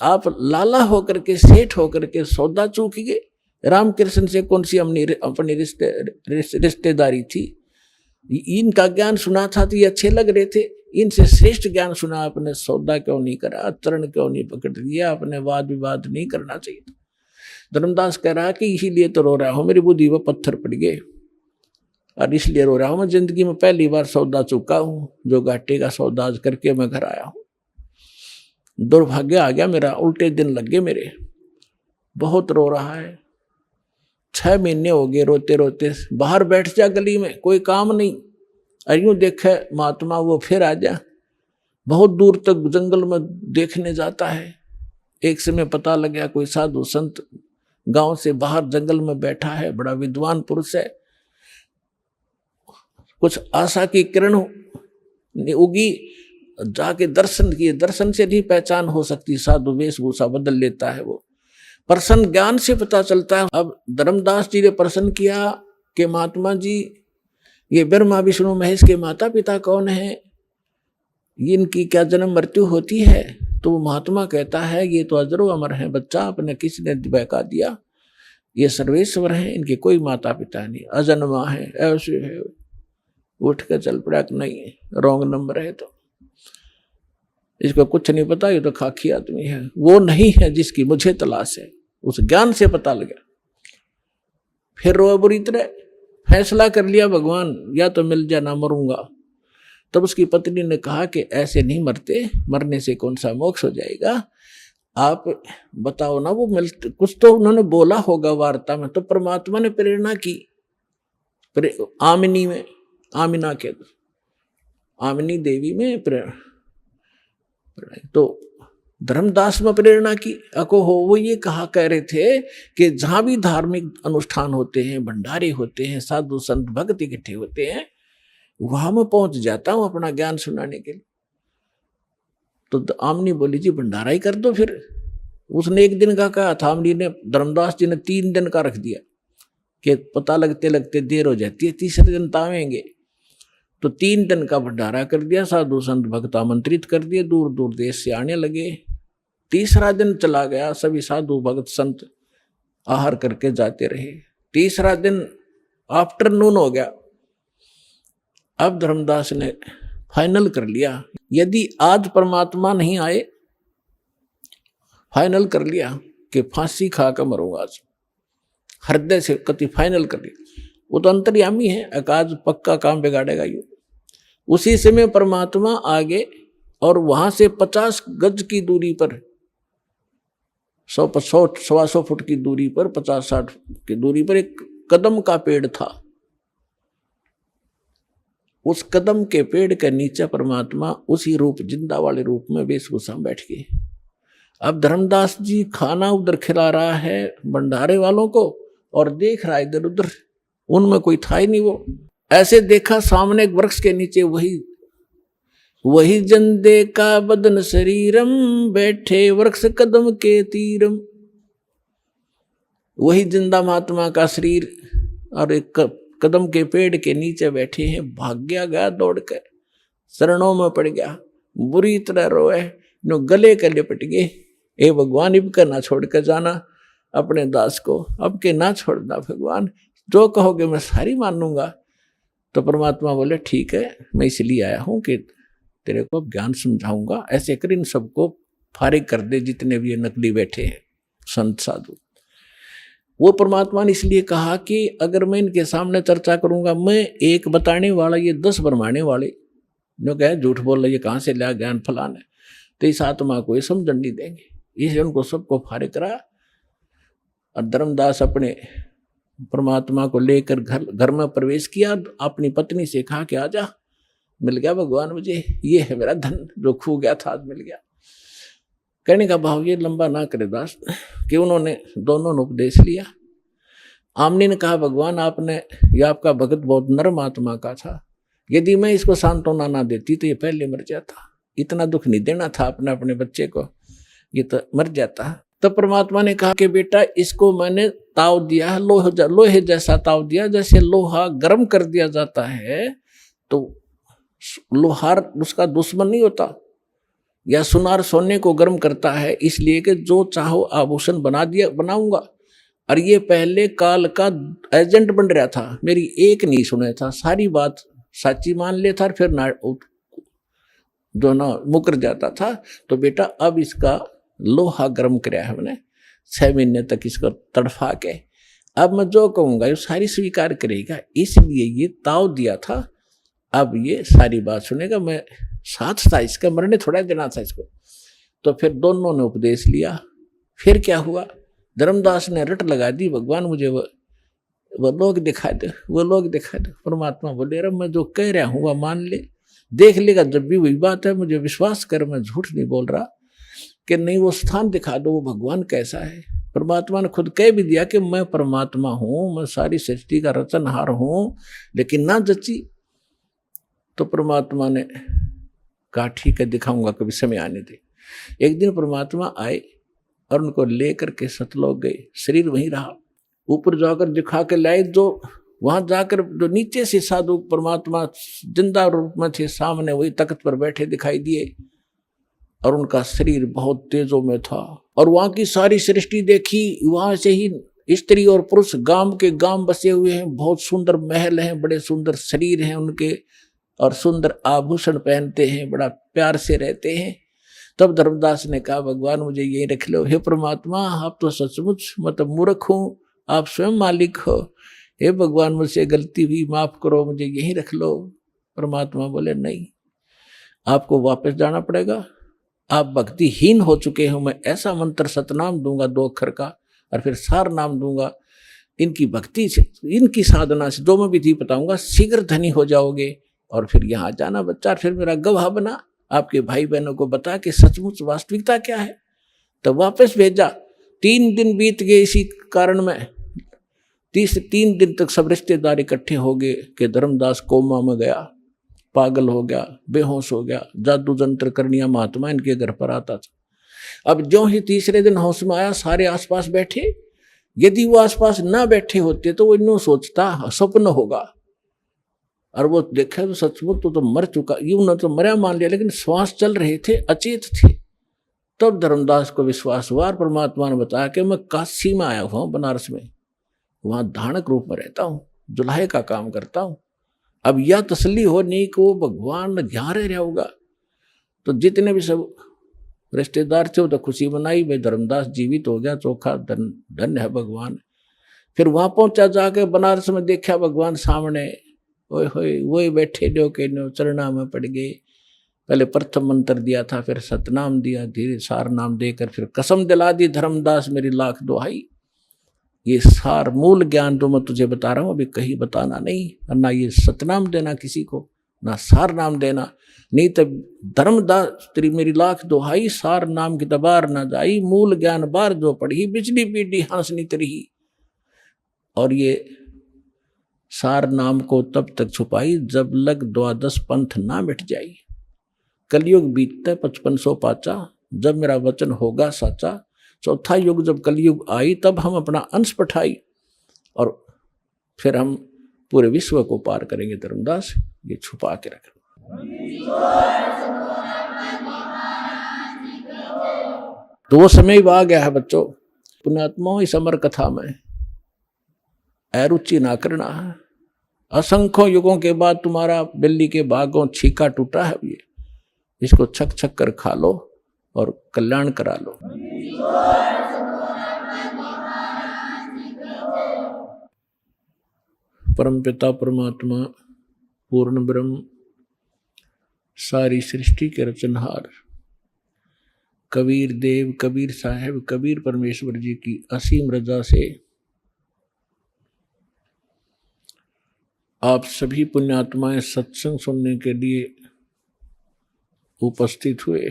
आप लाला होकर के, सेठ होकर के सौदा चूक गए, रामकृष्ण से कौन सी अपनी रिश्तेदारी थी, इनका ज्ञान सुना था तो ये अच्छे लग रहे थे, इनसे श्रेष्ठ ज्ञान सुना, आपने सौदा क्यों नहीं करा, चरण क्यों नहीं पकड़ लिया, आपने वाद विवाद नहीं करना चाहिए था। धर्मदास कह रहा कि इसीलिए तो रो रहा हूं, मेरी बुद्धि में पत्थर पड़ गए और इसलिए रो रहा हूं, मैं जिंदगी में पहली बार सौदा चुका हूं, जो घाटे का सौदा आज करके मैं घर आया हूं। दुर्भाग्य आ गया मेरा, उल्टे दिन लग गए मेरे, बहुत रो रहा है, 6 महीने हो गए रोते रोते। बाहर बैठ जा गली में, कोई काम नहीं, और यूं देखे महात्मा वो फिर आ जा, बहुत दूर तक जंगल में देखने जाता है। एक समय पता लग गया कोई साधु संत गांव से बाहर जंगल में बैठा है, बड़ा विद्वान पुरुष है, कुछ आशा की किरण उगी, जाके दर्शन किए, दर्शन से नहीं पहचान हो सकती, साधु वेशभूषा बदल लेता है वो, प्रसन्न ज्ञान से पता चलता है। अब धर्मदास जी ने प्रश्न किया कि महात्मा जी, ये ब्रह्मा विष्णु महेश के माता पिता कौन है, इनकी क्या जन्म मृत्यु होती है? तो वो महात्मा कहता है, ये तो अजरो अमर है बच्चा, आपने किसी ने बहका दिया, ये सर्वेश्वर है, इनके कोई माता पिता नहीं, अजन्मा है, ऐसे है। उठ कर चल पड़ा कि नहीं, रॉन्ग नंबर है, तो इसको कुछ नहीं पता, ये तो खाकी आदमी है, वो नहीं है जिसकी मुझे तलाश है। उस ज्ञान से पता लगा, फिर रो बुरी तरह, फैसला कर लिया भगवान, या तो मिल जा ना मरूंगा। तब उसकी पत्नी ने कहा कि ऐसे नहीं मरते, मरने से कौन सा मोक्ष हो जाएगा, आप बताओ ना, वो मिलते कुछ तो उन्होंने बोला होगा वार्ता में, तो परमात्मा ने प्रेरणा की आमिनी में, आमिना के आमिनी देवी में प्रेरणा, तो धर्मदास में प्रेरणा की अको हो। वो ये कह रहे थे कि जहां भी धार्मिक अनुष्ठान होते हैं, भंडारे होते हैं, साधु संत भक्त इकट्ठे होते हैं, वहां मैं पहुंच जाता हूं अपना ज्ञान सुनाने के लिए। तो आमनी बोली, जी भंडारा ही कर दो फिर। उसने 1 दिन का कहा था, आमनी ने, धर्मदास जी ने 3 दिन का रख दिया कि पता लगते लगते देर हो जाती है, तीसरे दिन तावेंगे। तो 3 दिन का भंडारा कर दिया, साधु संत भक्त आमंत्रित कर दिए, दूर दूर देश से आने लगे। तीसरा दिन चला गया, सभी साधु भक्त संत आहार करके जाते रहे। तीसरा दिन आफ्टरनून हो गया। अब धर्मदास ने फाइनल कर लिया, यदि आज परमात्मा नहीं आए, फाइनल कर लिया कि फांसी खा कर मरूंगा आज, हृदय से कति फाइनल कर लिया। वो तो अंतर्यामी है, आज पक्का काम बिगाड़ेगा ये। उसी समय परमात्मा आगे और वहां से 50 गज की दूरी पर, 100-125 फुट की दूरी पर, 50-60 की दूरी पर एक कदम का पेड़ था। उस कदम के पेड़ के नीचे परमात्मा उसी रूप, जिंदा वाले रूप में वेशभूषा बैठ गए। अब धर्मदास जी खाना उधर खिला रहा है भंडारे वालों को और देख रहा है इधर उधर, उनमें कोई था ही नहीं। वो ऐसे देखा सामने एक वृक्ष के नीचे वही जंदे का बदन शरीरम, बैठे वृक्ष कदम के तीरम। वही जिंदा महात्मा का शरीर और एक कदम के पेड़ के नीचे बैठे हैं। भाग्या गया दौड़ कर, शरणों में पड़ गया, बुरी तरह रोए, नो गले के लिपट गए। ए भगवान, इब का ना छोड़ कर जाना अपने दास को, अब के ना छोड़ना भगवान, जो कहोगे मैं सारी मानूंगा। तो परमात्मा बोले ठीक है, मैं इसलिए आया हूं कि तेरे को ज्ञान समझाऊंगा, ऐसे कर इन सबको फारिग कर दे जितने भी ये नकली बैठे हैं संत साधु। वो परमात्मा ने इसलिए कहा कि अगर मैं इनके सामने चर्चा करूंगा, मैं एक बताने वाला, ये 10 भरमाने वाले जो कहे झूठ बोल रहे, ये कहाँ से लिया ज्ञान फलान है, तो इस आत्मा को ये समझन नहीं देंगे। इसलिए उनको सबको फारिग करा और धर्मदास अपने परमात्मा को लेकर घर में प्रवेश किया। अपनी पत्नी से कहा कि आजा, मिल गया भगवान मुझे, ये है मेरा धन जो खो गया था, आज मिल गया। कहने का भाव ये लंबा ना करे दास कि उन्होंने दोनों ने उपदेश लिया। आमनी ने कहा भगवान आपने, ये आपका भगत बहुत नरम आत्मा का था, यदि मैं इसको सांत्वना ना देती तो ये पहले मर जाता, इतना दुख नहीं देना था अपने बच्चे को, ये तो मर जाता। तब परमात्मा ने कहा कि बेटा इसको मैंने ताव दिया है, लोहे जैसा ताव दिया, जैसे लोहा गर्म कर दिया जाता है तो लोहार उसका दुश्मन नहीं होता, या सुनार सोने को गर्म करता है, इसलिए कि जो चाहो आभूषण बनाऊंगा। और ये पहले काल का एजेंट बन रहा था, मेरी एक नहीं सुने था, सारी बात साची मान ले था, फिर ना जो ना मुकर जाता था। तो बेटा अब इसका लोहा गर्म कराया है मैंने, 6 महीने तक इसको तड़फा के, अब मैं जो कहूंगा ये सारी स्वीकार करेगा, इसलिए ये ताव दिया था, अब ये सारी बात सुनेगा। मैं साथ था इसका, मरने थोड़ा देना था इसको। तो फिर दोनों ने उपदेश लिया। फिर क्या हुआ, धर्मदास ने रट लगा दी, भगवान मुझे वो लोग दिखा दे, वो लोग दिखा दे। परमात्मा बोले अरे मैं जो कह रहा हूँ वह मान ले, देख लेगा जब भी वही बात है, मुझे विश्वास कर, मैं झूठ नहीं बोल रहा, कि नहीं वो स्थान दिखा दो, वो भगवान कैसा है। परमात्मा ने खुद कह भी दिया कि मैं परमात्मा हूँ, मैं सारी सृष्टि का रचनहार हूँ, लेकिन ना जची। तो परमात्मा ने कहा ठीक है दिखाऊंगा, कभी समय आने दे। एक दिन परमात्मा आए और उनको लेकर के सतलोक गए, शरीर वहीं रहा। ऊपर जाकर दिखा के लाए, जो वहां जाकर जो नीचे से साधु परमात्मा जिंदा रूप में थे, सामने वही तख्त पर बैठे दिखाई दिए, और उनका शरीर बहुत तेजों में था। और वहां की सारी सृष्टि देखी, वहां से ही स्त्री और पुरुष गांव के गांव बसे हुए हैं, बहुत सुंदर महल हैं, बड़े सुंदर शरीर हैं उनके, और सुंदर आभूषण पहनते हैं, बड़ा प्यार से रहते हैं। तब धर्मदास ने कहा भगवान मुझे यही रख लो, हे परमात्मा आप तो सचमुच मतलब मूर्ख हूँ, आप स्वयं मालिक हो, हे भगवान मुझसे गलती हुई, माफ करो, मुझे यही रख लो। परमात्मा बोले नहीं, आपको वापस जाना पड़ेगा, आप भक्तिहीन हो चुके हो। मैं ऐसा मंत्र सतनाम दूंगा 2 अक्षर का, और फिर सार नाम दूंगा, इनकी भक्ति से, इनकी साधना से, जो मैं विधि बताऊंगा, शीघ्र धनी हो जाओगे। और फिर यहाँ जाना बच्चा, फिर मेरा गवाह बना, आपके भाई बहनों को बता कि सचमुच वास्तविकता क्या है। तो वापस भेजा। 3 दिन बीत गए इसी कारण में, 3 दिन तक सब रिश्तेदार इकट्ठे हो गए कि धर्मदास कोमा में गया, पागल हो गया, बेहोश हो गया, जादू जंत्र करनिया महात्मा इनके घर पर आता था। अब जो ही तीसरे दिन होश में आया, सारे आसपास बैठे, यदि वो आसपास ना बैठे होते तो वो यूं सोचता स्वप्न होगा, और वो देखा तो सचमुच तो मर चुका, यूं न तो मरा मान लिया, लेकिन श्वास चल रहे थे, अचेत थे। तब धर्मदास को विश्वास हुआ, परमात्मा ने बताया कि मैं काशी में आया हुआ हूं, बनारस में, वहां धानक रूप में रहता हूं, जुल्हे का काम करता हूं। अब यह तसल्ली हो नहीं कि वो भगवान यहाँ रह रहा होगा, तो जितने भी सब रिश्तेदार थे वो तो खुशी मनाई, भाई धर्मदास जीवित हो गया, चोखा धन्य है भगवान। फिर वहां पहुंचा, जाके बनारस में देखा भगवान सामने, ओए होए वही बैठे जो के नो चरणा में पड़ गए। पहले प्रथम मंत्र दिया था, फिर सतनाम दिया, धीरे सार नाम देकर फिर कसम दिला दी, धर्मदास मेरी लाख दुहाई, ये सार मूल ज्ञान जो मैं तुझे बता रहा हूं अभी कहीं बताना नहीं, और ना ये सतनाम देना किसी को, ना सार नाम देना, नहीं तब धर्मदास तेरी मेरी लाख दुहाई, सार नाम की दबार ना जाई, मूल ज्ञान बार जो पढ़ी, बिजली पीटी हंसनी तरही। और ये सार नाम को तब तक छुपाई जब लग द्वादश पंथ ना मिट जाई। कलयुग बीतते 5500 पाचा, जब मेरा वचन होगा साचा। चौथा युग जब कलयुग आई तब हम अपना अंश पठाई, और फिर हम पूरे विश्व को पार करेंगे। धर्मदास ये छुपा के रख। तो वो समय आ गया है बच्चों, पुण्यात्माओं इस अमर कथा में अरुचि ना करना है। असंख्यों युगों के बाद तुम्हारा बिल्ली के भागों छीका टूटा है, ये इसको छक छक कर खा लो और कल्याण करा लो। परमपिता परमात्मा पूर्ण ब्रह्म सारी सृष्टि के रचनहार कबीर देव, कबीर साहब, कबीर परमेश्वर जी की असीम रजा से आप सभी पुण्यात्माएं सत्संग सुनने के लिए उपस्थित हुए।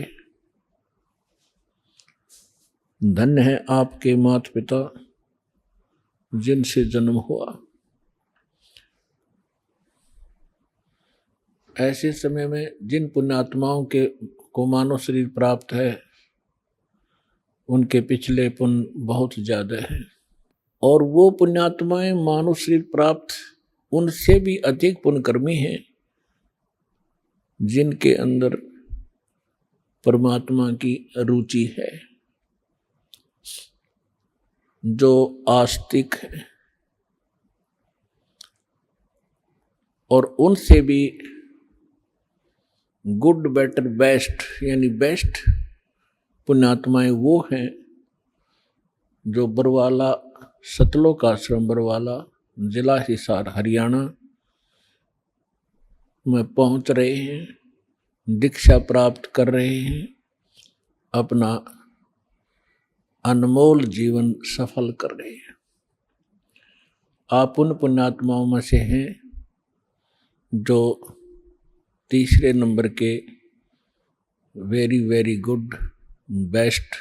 धन्य है आपके माता पिता जिनसे जन्म हुआ। ऐसे समय में जिन पुण्यात्माओं के को मानव शरीर प्राप्त है उनके पिछले पुण्य बहुत ज्यादा है, और वो पुण्यात्माएं मानव शरीर प्राप्त उनसे भी अधिक पुण्यकर्मी हैं जिनके अंदर परमात्मा की रुचि है, जो आस्तिक है, और उनसे भी गुड बेटर बेस्ट यानी बेस्ट पुण्यात्माएं वो हैं जो बरवाला सतलोक आश्रम बरवाला जिला हिसार हरियाणा में पहुंच रहे हैं, दीक्षा प्राप्त कर रहे हैं, अपना अनमोल जीवन सफल कर रहे हैं। आप उन पुण्यात्माओं में से हैं जो तीसरे नंबर के वेरी वेरी गुड बेस्ट,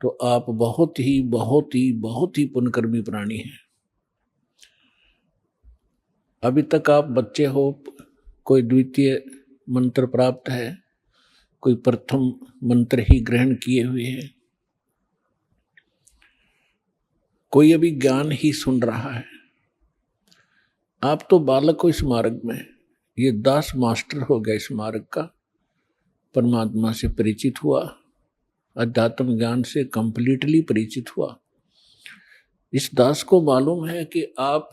तो आप बहुत ही बहुत ही बहुत ही पुण्यकर्मी प्राणी हैं। अभी तक आप बच्चे हो, कोई द्वितीय मंत्र प्राप्त है, कोई प्रथम मंत्र ही ग्रहण किए हुए है, कोई अभी ज्ञान ही सुन रहा है। आप तो बालक हो इस मार्ग में, ये दास मास्टर हो गया इस मार्ग का, परमात्मा से परिचित हुआ, अध्यात्म ज्ञान से कंप्लीटली परिचित हुआ। इस दास को मालूम है कि आप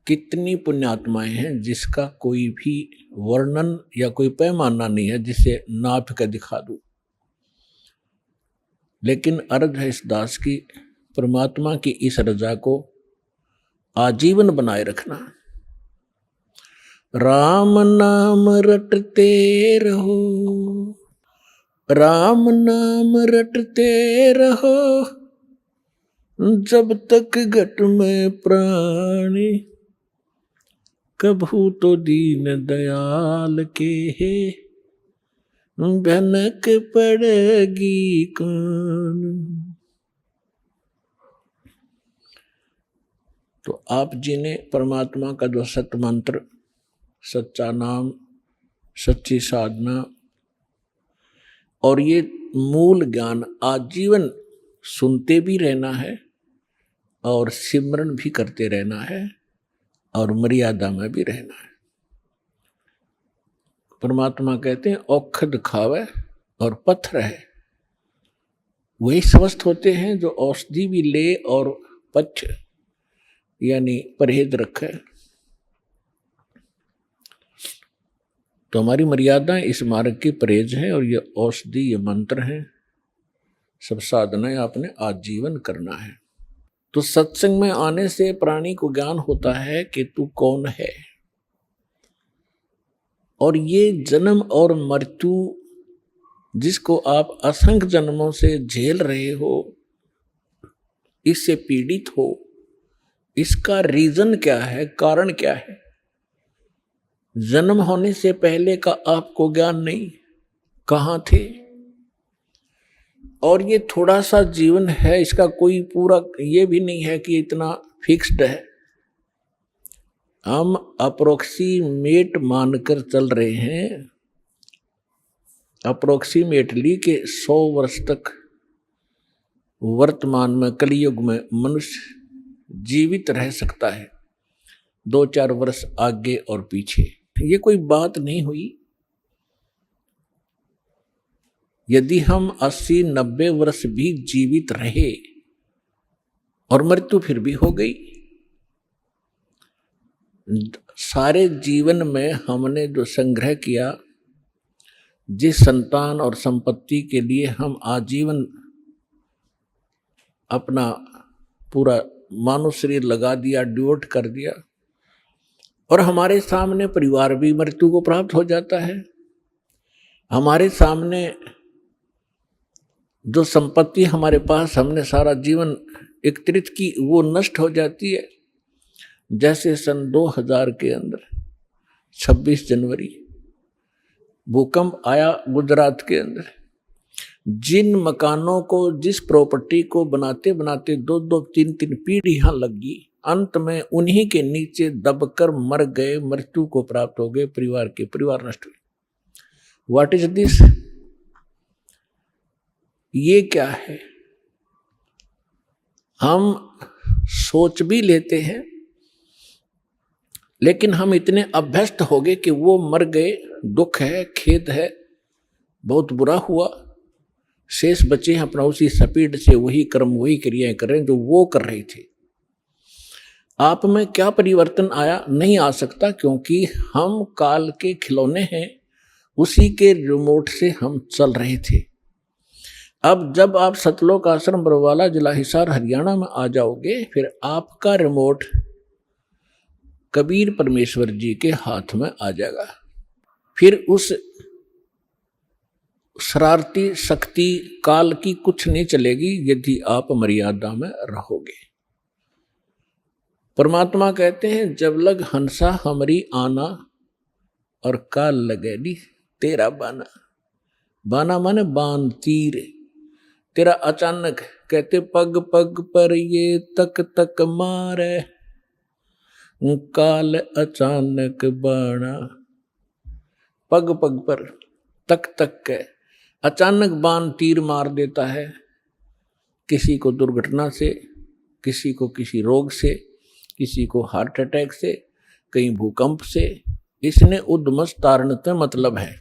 कितनी पुण्यात्माएं हैं जिसका कोई भी वर्णन या कोई पैमाना नहीं है जिसे नाप कर दिखा दूं। लेकिन अर्ज है इस दास की परमात्मा की इस रजा को आजीवन बनाए रखना। राम नाम रटते रहो, राम नाम रटते रहो, जब तक घट में प्राणी, कभू तो दीन दयाल के है, भनक पड़ेगी कौन। तो आप जी ने परमात्मा का जो सत मंत्र, सच्चा नाम, सच्ची साधना और ये मूल ज्ञान आजीवन सुनते भी रहना है और सिमरन भी करते रहना है और मर्यादा में भी रहना है। परमात्मा कहते हैं औखद खावे और पथ रहे। वही स्वस्थ होते हैं जो औषधि भी ले और पथ्य यानी परहेज रखे। तो हमारी मर्यादा इस मार्ग की परहेज है, और ये औषधि, ये मंत्र है, सब साधनाएं आपने आजीवन करना है। तो सत्संग में आने से प्राणी को ज्ञान होता है कि तू कौन है, और ये जन्म और मृत्यु जिसको आप असंख्य जन्मों से झेल रहे हो, इससे पीड़ित हो, इसका रीजन क्या है, कारण क्या है? जन्म होने से पहले का आपको ज्ञान नहीं, कहाँ थे? और ये थोड़ा सा जीवन है, इसका कोई पूरा ये भी नहीं है कि इतना फिक्स्ड है। हम अप्रोक्सीमेट मानकर चल रहे हैं, अप्रोक्सीमेटली के 100 वर्ष तक वर्तमान में कलयुग में मनुष्य जीवित रह सकता है, 2-4 वर्ष आगे और पीछे। ये कोई बात नहीं हुई। यदि हम 80-90 वर्ष भी जीवित रहे और मृत्यु फिर भी हो गई, सारे जीवन में हमने जो संग्रह किया, जिस संतान और संपत्ति के लिए हम आजीवन अपना पूरा मानव शरीर लगा दिया, डिवोट कर दिया, और हमारे सामने परिवार भी मृत्यु को प्राप्त हो जाता है। हमारे सामने जो संपत्ति हमारे पास हमने सारा जीवन एकत्रित की, वो नष्ट हो जाती है। जैसे सन 2000 के अंदर 26 जनवरी भूकंप आया गुजरात के अंदर। जिन मकानों को, जिस प्रॉपर्टी को बनाते बनाते 2-2, 3-3 पीढ़ियां लगी, अंत में उन्हीं के नीचे दबकर मर गए, मृत्यु को प्राप्त हो गए, परिवार नष्ट हुए। What is this? ये क्या है? हम सोच भी लेते हैं, लेकिन हम इतने अभ्यस्त हो गए कि वो मर गए, दुख है, खेद है, बहुत बुरा हुआ, शेष बचे अपना उसी स्पीड से वही कर्म, वही क्रियाएं कर रहे हैं जो वो कर रहे थे। आप में क्या परिवर्तन आया? नहीं आ सकता, क्योंकि हम काल के खिलौने हैं, उसी के रिमोट से हम चल रहे थे। अब जब आप सतलोक आश्रम बरवाला, जिला हिसार, हरियाणा में आ जाओगे, फिर आपका रिमोट कबीर परमेश्वर जी के हाथ में आ जाएगा। फिर उस शरारती शक्ति काल की कुछ नहीं चलेगी, यदि आप मर्यादा में रहोगे। परमात्मा कहते हैं, जब लग हंसा हमरी आना, और काल लगेली तेरा बाना। बाना माने बाण, तीर। तेरा अचानक, कहते पग पग पर ये तक तक मारे, काल अचानक बाणा। पग पग पर, तक तक के अचानक बाण तीर मार देता है, किसी को दुर्घटना से, किसी को किसी रोग से, किसी को हार्ट अटैक से, कहीं भूकंप से। इसने उद्मस तारणत मतलब है,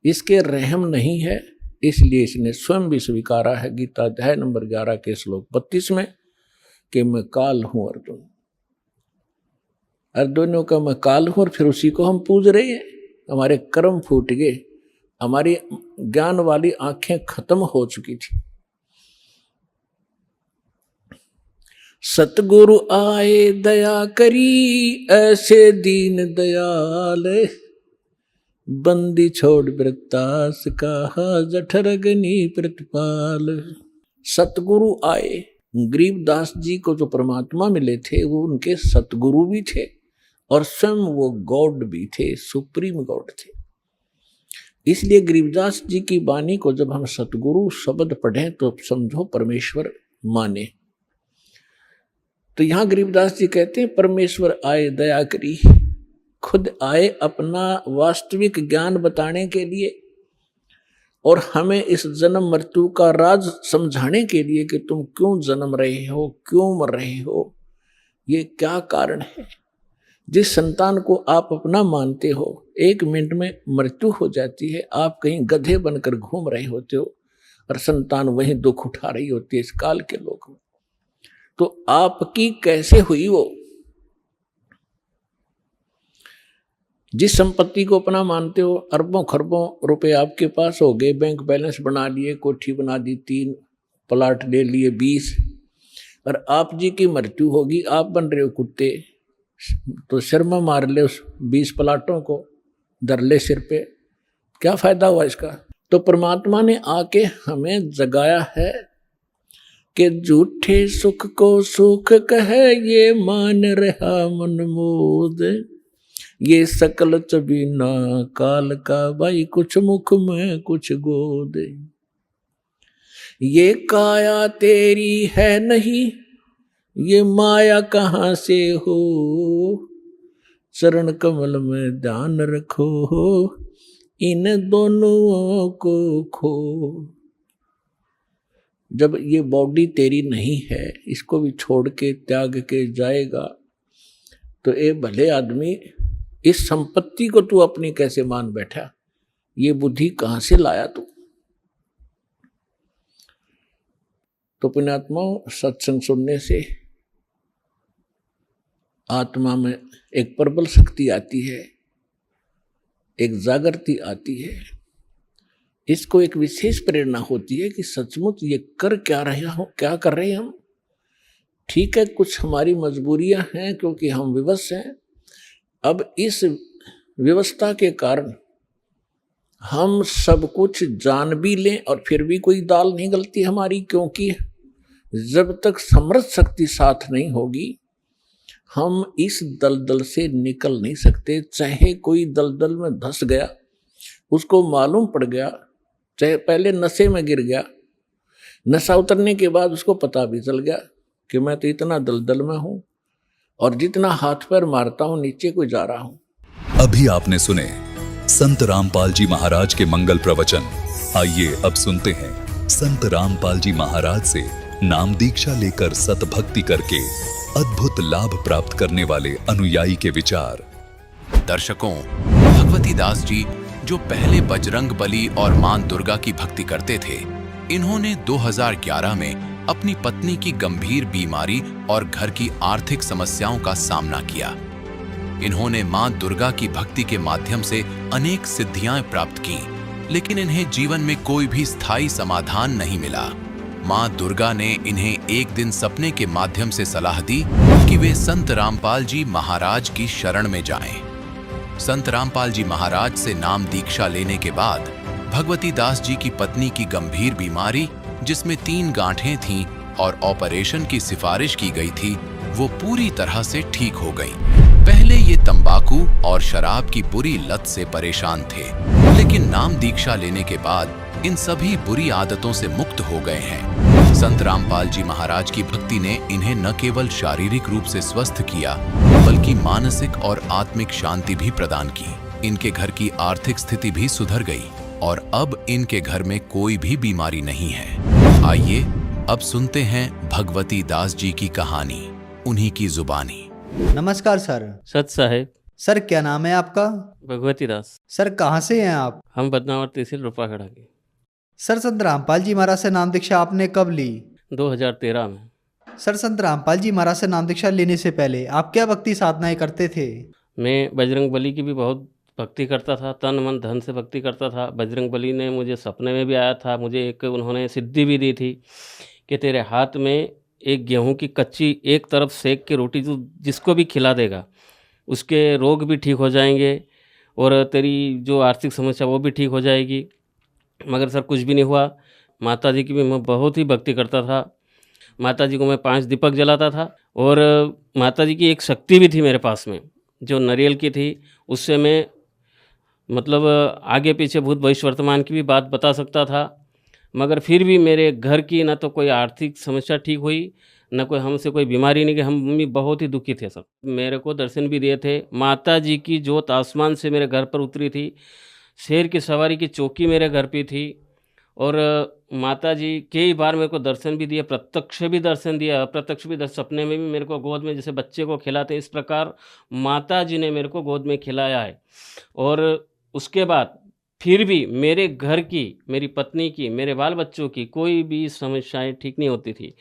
इसके रहम नहीं है, इसलिए इसने स्वयं भी स्वीकारा है गीता अध्याय नंबर 11 के श्लोक 32 में कि मैं काल हूं अर्जुन। अर्जुनों का मैं काल हूं, और फिर उसी को हम पूज रहे हैं। हमारे कर्म फूट गए, हमारी ज्ञान वाली आंखें खत्म हो चुकी थी। सतगुरु आए दया करी, ऐसे दीन दयाल, बंदी छोड़ वृत्तास कहा, जठरगनी प्रतिपाल। सतगुरु आए, गरीबदास जी को जो परमात्मा मिले थे, वो उनके सतगुरु भी थे, और स्वयं वो गॉड भी थे, सुप्रीम गॉड थे। इसलिए गरीबदास जी की वाणी को जब हम सतगुरु शब्द पढ़ें तो समझो परमेश्वर माने। तो यहां गरीबदास जी कहते हैं, परमेश्वर आए दया करी, खुद आए अपना वास्तविक ज्ञान बताने के लिए, और हमें इस जन्म मृत्यु का राज समझाने के लिए कि तुम क्यों जन्म रहे हो, क्यों मर रहे हो, ये क्या कारण है। जिस संतान को आप अपना मानते हो, 1 मिनट में मृत्यु हो जाती है, आप कहीं गधे बनकर घूम रहे होते हो, और संतान वहीं दुख उठा रही होती है इस काल के लोक में। तो आपकी कैसे हुई वो? जिस संपत्ति को अपना मानते हो, अरबों खरबों रुपए आपके पास हो गए, बैंक बैलेंस बना लिए, कोठी बना दी, 3 प्लाट ले लिए, 20, और आप जी की मृत्यु होगी, आप बन रहे हो कुत्ते, तो सिर में मार ले उस 20 प्लाटों को, धर ले सिर पे, क्या फायदा हुआ इसका? तो परमात्मा ने आके हमें जगाया है कि झूठे सुख को सुख कहे ये मान रहा मन मोद, ये सकल चबीना काल का भाई, कुछ मुख में कुछ गोद, ये काया तेरी है नहीं, ये माया कहाँ से हो, चरण कमल में ध्यान रखो, इन दोनों को खो। जब ये बॉडी तेरी नहीं है, इसको भी छोड़ के त्याग के जाएगा, तो ये भले आदमी, इस संपत्ति को तू अपनी कैसे मान बैठा? ये बुद्धि कहाँ से लाया तू? तो पुण्यात्माओं, सत्संग सुनने से आत्मा में एक प्रबल शक्ति आती है, एक जागृति आती है, इसको एक विशेष प्रेरणा होती है कि सचमुच ये कर क्या रहे हैं हम। ठीक है, कुछ हमारी मजबूरियां हैं क्योंकि हम विवश हैं। अब इस व्यवस्था के कारण हम सब कुछ जान भी लें और फिर भी कोई दाल नहीं गलती हमारी, क्योंकि जब तक समृद्ध शक्ति साथ नहीं होगी हम इस दलदल से निकल नहीं सकते। चाहे कोई दलदल में धंस गया, उसको मालूम पड़ गया, चाहे पहले नशे में गिर गया, नशा उतरने के बाद उसको पता भी चल गया कि मैं तो इतना दलदल में हूं और जितना हाथ पैर मारता हूं नीचे को जा रहा हूं। अभी आपने सुने संत रामपाल जी महाराज के मंगल प्रवचन। आइए अब सुनते हैं संत रामपाल जी महाराज से नाम दीक्षा लेकर सतभक्ति करके अद्भुत लाभ प्राप्त करने वाले अनुयायी के विचार। दर्शकों, भगवती दास जी जो पहले बजरंग बली और मां दुर्गा की भक्ति करते थे, इन्होंने 2011 में अपनी पत्नी की गंभीर बीमारी और घर की आर्थिक समस्याओं का सामना किया। इन्होंने मां दुर्गा की भक्ति के माध्यम से अनेक सिद्धियां प्राप्त की, लेकिन इन्हें जीवन में कोई भी स्थायी समाधान नहीं मिला। मां दुर्गा ने इन्हें एक दिन सपने के माध्यम से सलाह दी कि वे संत रामपाल जी महाराज की शरण में जाएं। संत रामपाल जी महाराज से नाम दीक्षा लेने के बाद भगवती दास जी की पत्नी की गंभीर बीमारी, जिसमें 3 गांठें थीं और ऑपरेशन की सिफारिश की गई थी, वो पूरी तरह से ठीक हो गई। पहले ये तंबाकू और शराब की बुरी लत से परेशान थे, लेकिन नाम दीक्षा लेने के बाद इन सभी बुरी आदतों से मुक्त हो गए हैं। संत रामपाल जी महाराज की भक्ति ने इन्हें न केवल शारीरिक रूप से स्वस्थ किया, बल्कि मानसिक और आत्मिक शांति भी प्रदान की। इनके घर की आर्थिक स्थिति भी सुधर गई और अब इनके घर में कोई भी बीमारी नहीं है। आइए अब सुनते हैं भगवती दास जी की कहानी, उन्हीं की जुबानी। नमस्कार सर। सत साहेब। सर क्या नाम है आपका? भगवती दास। सर कहाँ से हैं आप? हम बदनावर तहसील रूपागढ़ा के। सर संत रामपाल जी महाराज से नाम दीक्षा आपने कब ली? 2013 में। सर संत रामपाल जी महाराज से नाम दीक्षा लेने से पहले आप क्या भक्ति साधनाएं करते थे? मैं बजरंग बली की भी बहुत भक्ति करता था, तन मन धन से भक्ति करता था। बजरंग बली ने मुझे सपने में भी आया था, मुझे एक उन्होंने सिद्धि भी दी थी कि तेरे हाथ में एक गेहूं की कच्ची एक तरफ सेक के रोटी जो जिसको भी खिला देगा उसके रोग भी ठीक हो जाएंगे और तेरी जो आर्थिक समस्या वो भी ठीक हो जाएगी। मगर सर कुछ भी नहीं हुआ। माता जी की भी मैं बहुत ही भक्ति करता था। माता जी को मैं 5 दीपक जलाता था और माता जी की एक शक्ति भी थी मेरे पास में जो नारियल की थी। उससे मैं मतलब आगे पीछे भूत भविष्य वर्तमान की भी बात बता सकता था। मगर फिर भी मेरे घर की ना तो कोई आर्थिक समस्या ठीक हुई, ना कोई हमसे कोई बीमारी नहीं कि हम मम्मी बहुत ही दुखी थे सब। मेरे को दर्शन भी दिए थे। माता जी की जोत आसमान से मेरे घर पर उतरी थी। शेर की सवारी की चौकी मेरे घर पे थी और माता जी कई बार मेरे को दर्शन भी दिए, प्रत्यक्ष भी दर्शन दिया, अप्रत्यक्ष भी दर्शन। सपने में भी मेरे को गोद में जैसे बच्चे को खिलाते इस प्रकार माता जी ने मेरे को गोद में खिलाया है। और उसके बाद फिर भी मेरे घर की, मेरी पत्नी की, मेरे बाल बच्चों की कोई भी समस्याएं ठीक नहीं होती थी।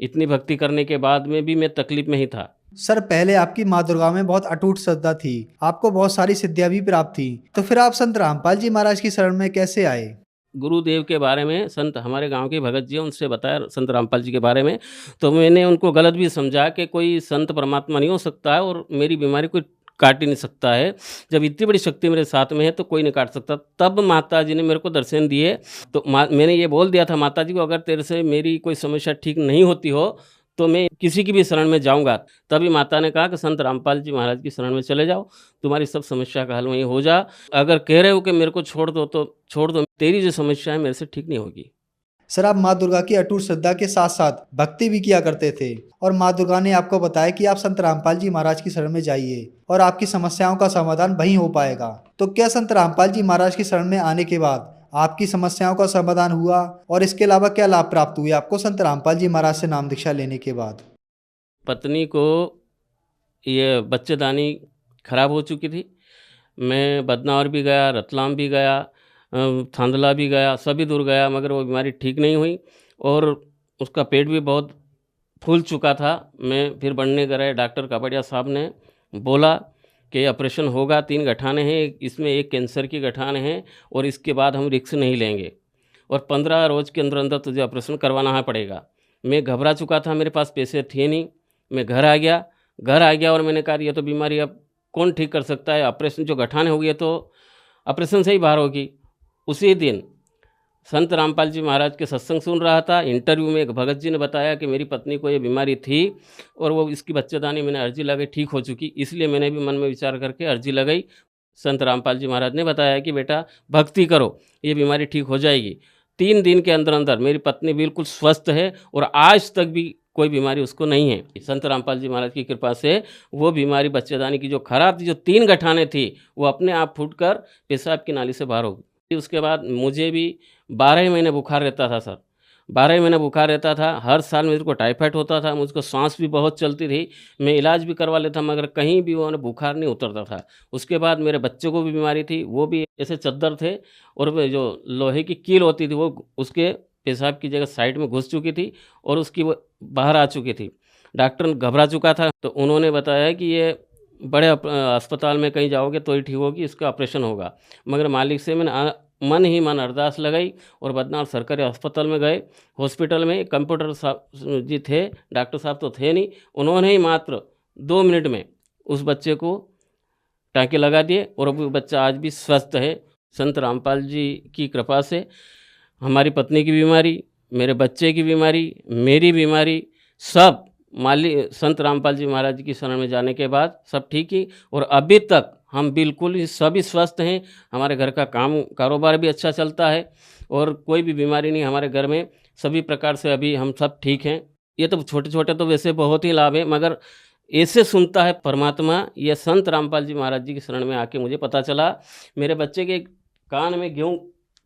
इतनी भक्ति करने के बाद में भी मैं तकलीफ में ही था। सर, पहले आपकी माँ दुर्गा में बहुत अटूट श्रद्धा थी, आपको बहुत सारी सिद्धियां भी प्राप्त थी, तो फिर आप संत रामपाल जी महाराज की शरण में कैसे आए? गुरुदेव के बारे में संत हमारे गांव के भगत जी हैं, उनसे बताया संत रामपाल जी के बारे में, तो मैंने उनको गलत भी समझा कि कोई संत परमात्मा नहीं हो सकता है और मेरी बीमारी कोई काट ही नहीं सकता है। जब इतनी बड़ी शक्ति मेरे साथ में है तो कोई नहीं काट सकता। तब माता जी ने मेरे को दर्शन दिए, तो मैंने ये बोल दिया था माता जी को, अगर तेरे से मेरी कोई समस्या ठीक नहीं होती हो तो मैं किसी की भी शरण में जाऊंगा। तभी माता ने कहा कि संत रामपाल जी महाराज की शरण में चले जाओ, तुम्हारी सब समस्या का हल वहीं हो जा। अगर कह रहे हो कि मेरे को छोड़ दो तो छोड़ दो, तेरी जो समस्या है मेरे से ठीक नहीं होगी। सर, आप माँ दुर्गा की अटूट श्रद्धा के साथ साथ भक्ति भी किया करते थे और माँ दुर्गा ने आपको बताया कि आप संत रामपाल जी महाराज की शरण में जाइए और आपकी समस्याओं का समाधान वहीं हो पाएगा। तो क्या संत रामपाल जी महाराज की शरण में आने के बाद आपकी समस्याओं का समाधान हुआ, और इसके अलावा क्या लाभ प्राप्त हुए आपको संत रामपाल जी महाराज से नाम दीक्षा लेने के बाद? पत्नी को ये बच्चेदानी खराब हो चुकी थी। मैं बदनावर भी गया, रतलाम भी गया, थांदला भी गया, सभी दूर गया, मगर वो बीमारी ठीक नहीं हुई और उसका पेट भी बहुत फूल चुका था। मैं फिर बढ़ने गए, डॉक्टर कापड़िया साहब ने बोला कि ऑपरेशन होगा, 3 गठाने हैं, इसमें एक कैंसर की गठान है और इसके बाद हम रिस्क नहीं लेंगे और 15 रोज़ के अंदर अंदर तुझे ऑपरेशन करवाना पड़ेगा। मैं घबरा चुका था, मेरे पास पैसे थे नहीं। मैं घर आ गया और मैंने कहा ये तो बीमारी अब कौन ठीक कर सकता है, ऑपरेशन जो गठान हो गई तो ऑपरेशन से ही बाहर होगी। उसी दिन संत रामपाल जी महाराज के सत्संग सुन रहा था। इंटरव्यू में एक भगत जी ने बताया कि मेरी पत्नी को ये बीमारी थी और वो इसकी बच्चेदानी मैंने अर्जी लगाई, ठीक हो चुकी, इसलिए मैंने भी मन में विचार करके अर्जी लगाई। संत रामपाल जी महाराज ने बताया कि बेटा भक्ति करो, ये बीमारी ठीक हो जाएगी। 3 दिन के अंदर अंदर मेरी पत्नी बिल्कुल स्वस्थ है और आज तक भी कोई बीमारी उसको नहीं है। संत रामपाल जी महाराज की कृपा से वो बीमारी बच्चेदानी की जो खराब थी, जो 3 गठाने थी, वो अपने आप फूटकर पेशाब की नाली से बाहर हो गई। उसके बाद मुझे भी 12 महीने बुखार रहता था सर, 12 महीने बुखार रहता था। हर साल मेरे को टाइफाइड होता था, मुझको सांस भी बहुत चलती थी। मैं इलाज भी करवा लेता मगर कहीं भी वो बुखार नहीं उतरता था। उसके बाद मेरे बच्चे को भी बीमारी थी, वो भी ऐसे चद्दर थे और जो लोहे की कील होती थी वो उसके पेशाब की जगह साइड में घुस चुकी थी और उसकी वो बाहर आ चुकी थी। डॉक्टर घबरा चुका था तो उन्होंने बताया कि ये बड़े अस्पताल में कहीं जाओगे तो ही ठीक होगी, इसका ऑपरेशन होगा। मगर मालिक से मैंने मन ही मन अरदास लगाई और बदनाम सरकारी अस्पताल में गए। हॉस्पिटल में कंप्यूटर साहब जी थे, डॉक्टर साहब तो थे नहीं, उन्होंने ही मात्र 2 मिनट में उस बच्चे को टाँके लगा दिए और वो बच्चा आज भी स्वस्थ है। संत रामपाल जी की कृपा से हमारी पत्नी की बीमारी, मेरे बच्चे की बीमारी, मेरी बीमारी, सब संत रामपाल जी महाराज की शरण में जाने के बाद सब ठीक ही, और अभी तक हम बिल्कुल ही सभी स्वस्थ हैं। हमारे घर का कारोबार भी अच्छा चलता है और कोई भी बीमारी नहीं हमारे घर में, सभी प्रकार से अभी हम सब ठीक हैं। ये तो छोटे छोटे तो वैसे बहुत ही लाभ है, मगर ऐसे सुनता है परमात्मा, ये संत रामपाल जी महाराज जी की शरण में आके मुझे पता चला। मेरे बच्चे के कान में गेहूँ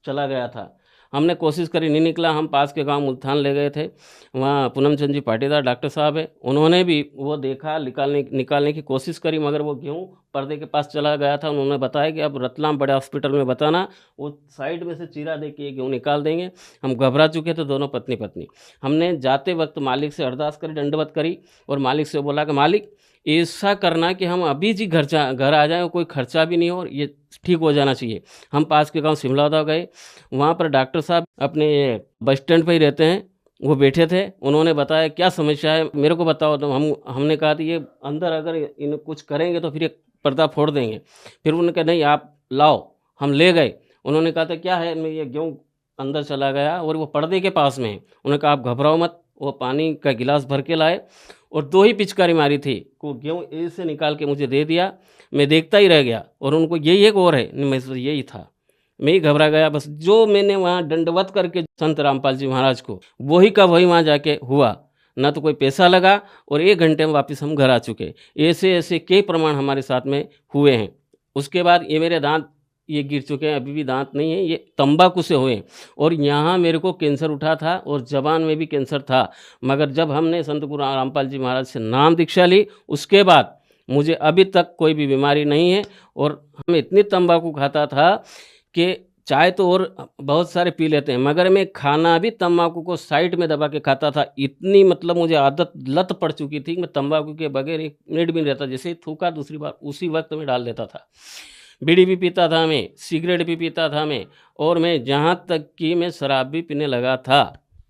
चला गया था, हमने कोशिश करी, नहीं निकला। हम पास के गांव मुल्तान ले गए थे, वहाँ पूनम चंद जी पाटीदार डॉक्टर साहब है, उन्होंने भी वो देखा, निकालने की कोशिश करी, मगर वो गेहूँ पर्दे के पास चला गया था। उन्होंने बताया कि अब रतलाम बड़े हॉस्पिटल में बताना, वो साइड में से चीरा दे के ये गेहूँ निकाल देंगे। हम घबरा चुके थे दोनों पत्नी पत्नी। हमने जाते वक्त मालिक से अरदास करी, दंडवत करी और मालिक से बोला कि मालिक ऐसा करना कि हम अभी जी घर आ जाएँ, कोई खर्चा भी नहीं हो और ये ठीक हो जाना चाहिए। हम पास के गांव सिमलादा गए, वहाँ पर डॉक्टर साहब अपने बस स्टैंड पर ही रहते हैं, वो बैठे थे। उन्होंने बताया क्या समस्या है मेरे को बताओ, तो हमने कहा कि ये अंदर अगर इन कुछ करेंगे तो फिर ये पर्दा फोड़ देंगे। फिर उन्होंने कहा नहीं आप लाओ, हम ले गए। उन्होंने कहा था क्या है, मैं ये गेहूँ अंदर चला गया और वो पर्दे के पास में है। उन्होंने कहा आप घबराओ मत, वो पानी का गिलास भर के लाए और 2 ही पिचकारी मारी थी, वो गेहूँ ऐसे निकाल के मुझे दे दिया। मैं देखता ही रह गया और उनको यही एक और है, मैं यही था, मैं ही घबरा गया। बस जो मैंने वहाँ दंडवत करके संत रामपाल जी महाराज को, वही का वही वहाँ जाके हुआ, ना तो कोई पैसा लगा और 1 घंटे में वापस हम घर आ चुके। ऐसे ऐसे कई प्रमाण हमारे साथ में हुए हैं। उसके बाद ये मेरे दांत ये गिर चुके हैं, अभी भी दांत नहीं है, ये तंबाकू से हुए। और यहाँ मेरे को कैंसर उठा था और जबान में भी कैंसर था, मगर जब हमने संत गुरु रामपाल जी महाराज से नाम दीक्षा ली, उसके बाद मुझे अभी तक कोई भी बीमारी नहीं है। और हम इतनी तंबाकू खाता था कि चाय तो और बहुत सारे पी लेते हैं, मगर मैं खाना भी तंबाकू को साइड में दबा के खाता था। इतनी मतलब मुझे आदत लत पड़ चुकी थी कि मैं तंबाकू के बगैर 1 मिनट भी नहीं रहता। जैसे ही थूका दूसरी बार उसी वक्त में डाल देता था। बीड़ी भी पीता था मैं, सिगरेट भी पीता था मैं, और मैं जहाँ तक कि मैं शराब भी पीने लगा था।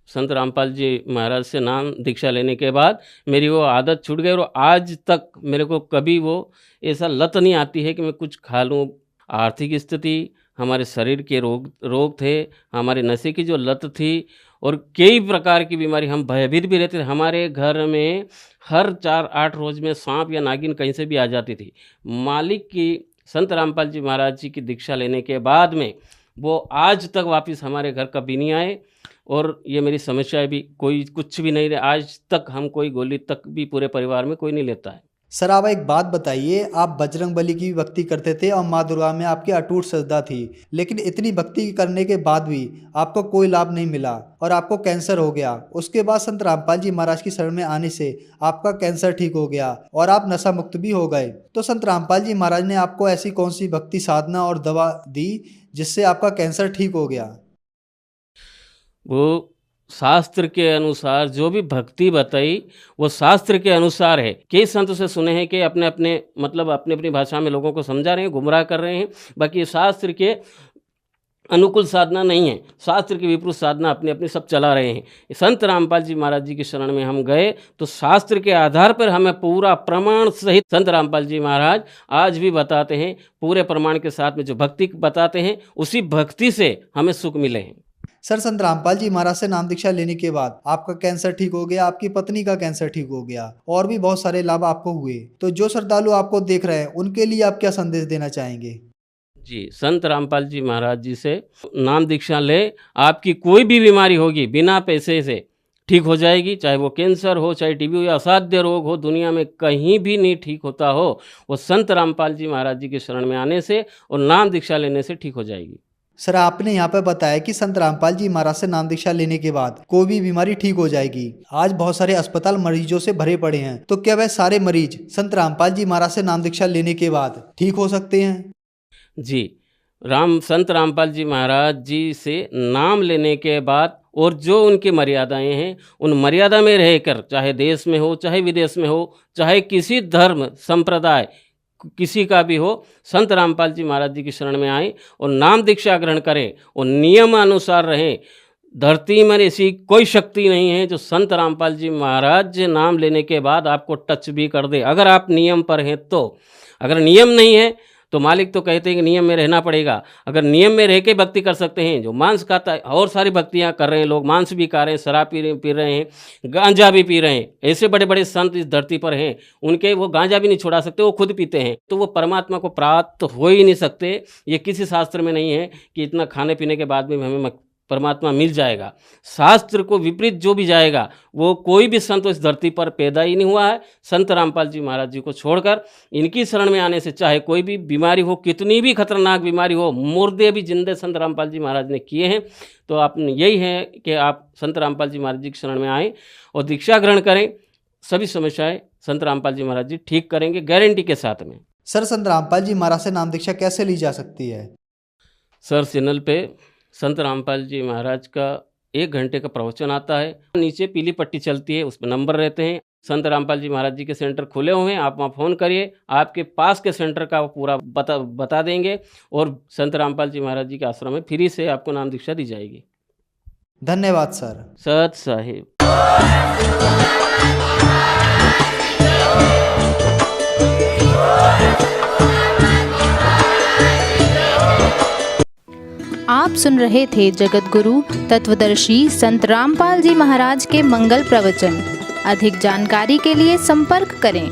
संत रामपाल जी महाराज से नाम दीक्षा लेने के बाद मेरी वो आदत छूट गई, और आज तक मेरे को कभी वो ऐसा लत नहीं आती है कि मैं कुछ खा लूँ। आर्थिक स्थिति, हमारे शरीर के रोग थे, हमारे नशे की जो लत थी, और कई प्रकार की बीमारी, हम भयभीत भी रहते थे। हमारे घर में हर 4-8 रोज़ में सांप या नागिन कहीं से भी आ जाती थी। मालिक की संत रामपाल जी महाराज जी की दीक्षा लेने के बाद में वो आज तक वापस हमारे घर कभी नहीं आए, और ये मेरी समस्या भी कोई कुछ भी नहीं रहे। आज तक हम कोई गोली तक भी पूरे परिवार में कोई नहीं लेता है। सर आप एक बात बताइए, आप बजरंग बली की भक्ति करते थे और माँ दुर्गा में आपकी अटूट श्रद्धा थी, लेकिन इतनी भक्ति करने के बाद भी आपको कोई लाभ नहीं मिला और आपको कैंसर हो गया। उसके बाद संत रामपाल जी महाराज की शरण में आने से आपका कैंसर ठीक हो गया और आप नशा मुक्त भी हो गए। तो संत रामपाल जी महाराज ने आपको ऐसी कौन सी भक्ति साधना और दवा दी जिससे आपका कैंसर ठीक हो गया? वो शास्त्र के अनुसार जो भी भक्ति बताई वो शास्त्र के अनुसार है। कई संतों से सुने हैं कि अपने अपनी भाषा में लोगों को समझा रहे हैं, गुमराह कर रहे हैं। बाकी शास्त्र के अनुकूल साधना नहीं है, शास्त्र के विपरीत साधना अपनी अपनी सब चला रहे हैं। संत रामपाल जी महाराज जी की शरण में हम गए तो शास्त्र के आधार पर हमें पूरा प्रमाण सहित संत रामपाल जी महाराज आज भी बताते हैं, पूरे प्रमाण के साथ में जो भक्ति बताते हैं उसी भक्ति से हमें सुख मिले हैं। सर संत रामपाल जी महाराज से नाम दीक्षा लेने के बाद आपका कैंसर ठीक हो गया, आपकी पत्नी का कैंसर ठीक हो गया और भी बहुत सारे लाभ आपको हुए। तो जो श्रद्धालु आपको देख रहे हैं उनके लिए आप क्या संदेश देना चाहेंगे? जी, संत रामपाल जी महाराज जी से नाम दीक्षा ले, आपकी कोई भी बीमारी होगी बिना पैसे से ठीक हो जाएगी। चाहे वो कैंसर हो, चाहे टीबी हो या असाध्य रोग हो, दुनिया में कहीं भी नहीं ठीक होता हो, वो संत रामपाल जी महाराज जी के शरण में आने से और नाम दीक्षा लेने से ठीक हो जाएगी। सर आपने यहाँ पर बताया कि संत रामपाल जी महाराज से नाम दीक्षा लेने के बाद कोई भी बीमारी ठीक हो जाएगी। आज बहुत सारे अस्पताल मरीजों से भरे पड़े हैं, तो क्या वह सारे मरीज संत रामपाल जी महाराज से नाम दीक्षा लेने के बाद ठीक हो सकते हैं? जी, संत रामपाल जी महाराज जी से नाम लेने के बाद और जो उनकी मर्यादाएं हैं उन मर्यादा में रहकर, चाहे देश में हो, चाहे विदेश में हो, चाहे किसी धर्म संप्रदाय किसी का भी हो, संत रामपाल जी महाराज जी की शरण में आए और नाम दीक्षा ग्रहण करें और नियम अनुसार रहें। धरती में ऐसी कोई शक्ति नहीं है जो संत रामपाल जी महाराज नाम लेने के बाद आपको टच भी कर दे, अगर आप नियम पर हैं तो। अगर नियम नहीं है तो मालिक तो कहते हैं कि नियम में रहना पड़ेगा। अगर नियम में रह के भक्ति कर सकते हैं, जो मांस खाता है, और सारी भक्तियां कर रहे हैं लोग, मांस भी खा रहे हैं, शराब पी रहे हैं, गांजा भी पी रहे हैं, ऐसे बड़े बड़े संत इस धरती पर हैं, उनके वो गांजा भी नहीं छोड़ा सकते, वो खुद पीते हैं, तो वो परमात्मा को प्राप्त हो ही नहीं सकते। ये किसी शास्त्र में नहीं है कि इतना खाने पीने के बाद में हमें परमात्मा मिल जाएगा। शास्त्र को विपरीत जो भी जाएगा वो कोई भी संत इस धरती पर पैदा ही नहीं हुआ है। संत रामपाल जी महाराज जी को छोड़कर इनकी शरण में आने से चाहे कोई भी बीमारी हो, कितनी भी खतरनाक बीमारी हो, मुर्दे भी जिंदे संत रामपाल जी महाराज ने किए हैं। तो आप यही है कि आप संत रामपाल जी महाराज जी की शरण में आएँ और दीक्षा ग्रहण करें, सभी समस्याएं संत रामपाल जी महाराज जी ठीक करेंगे, गारंटी के साथ में। सर संत रामपाल जी महाराज से नाम दीक्षा कैसे ली जा सकती है? सर चैनल पे संत रामपाल जी महाराज का 1 घंटे का प्रवचन आता है, नीचे पीली पट्टी चलती है, उस पर नंबर रहते हैं। संत रामपाल जी महाराज जी के सेंटर खुले हुए हैं, आप वहाँ फ़ोन करिए, आपके पास के सेंटर का वो पूरा बता देंगे और संत रामपाल जी महाराज जी के आश्रम में फ्री से आपको नाम दीक्षा दी जाएगी। धन्यवाद सर। सत साहिब। आप सुन रहे थे जगत गुरु तत्वदर्शी संत रामपाल जी महाराज के मंगल प्रवचन। अधिक जानकारी के लिए संपर्क करें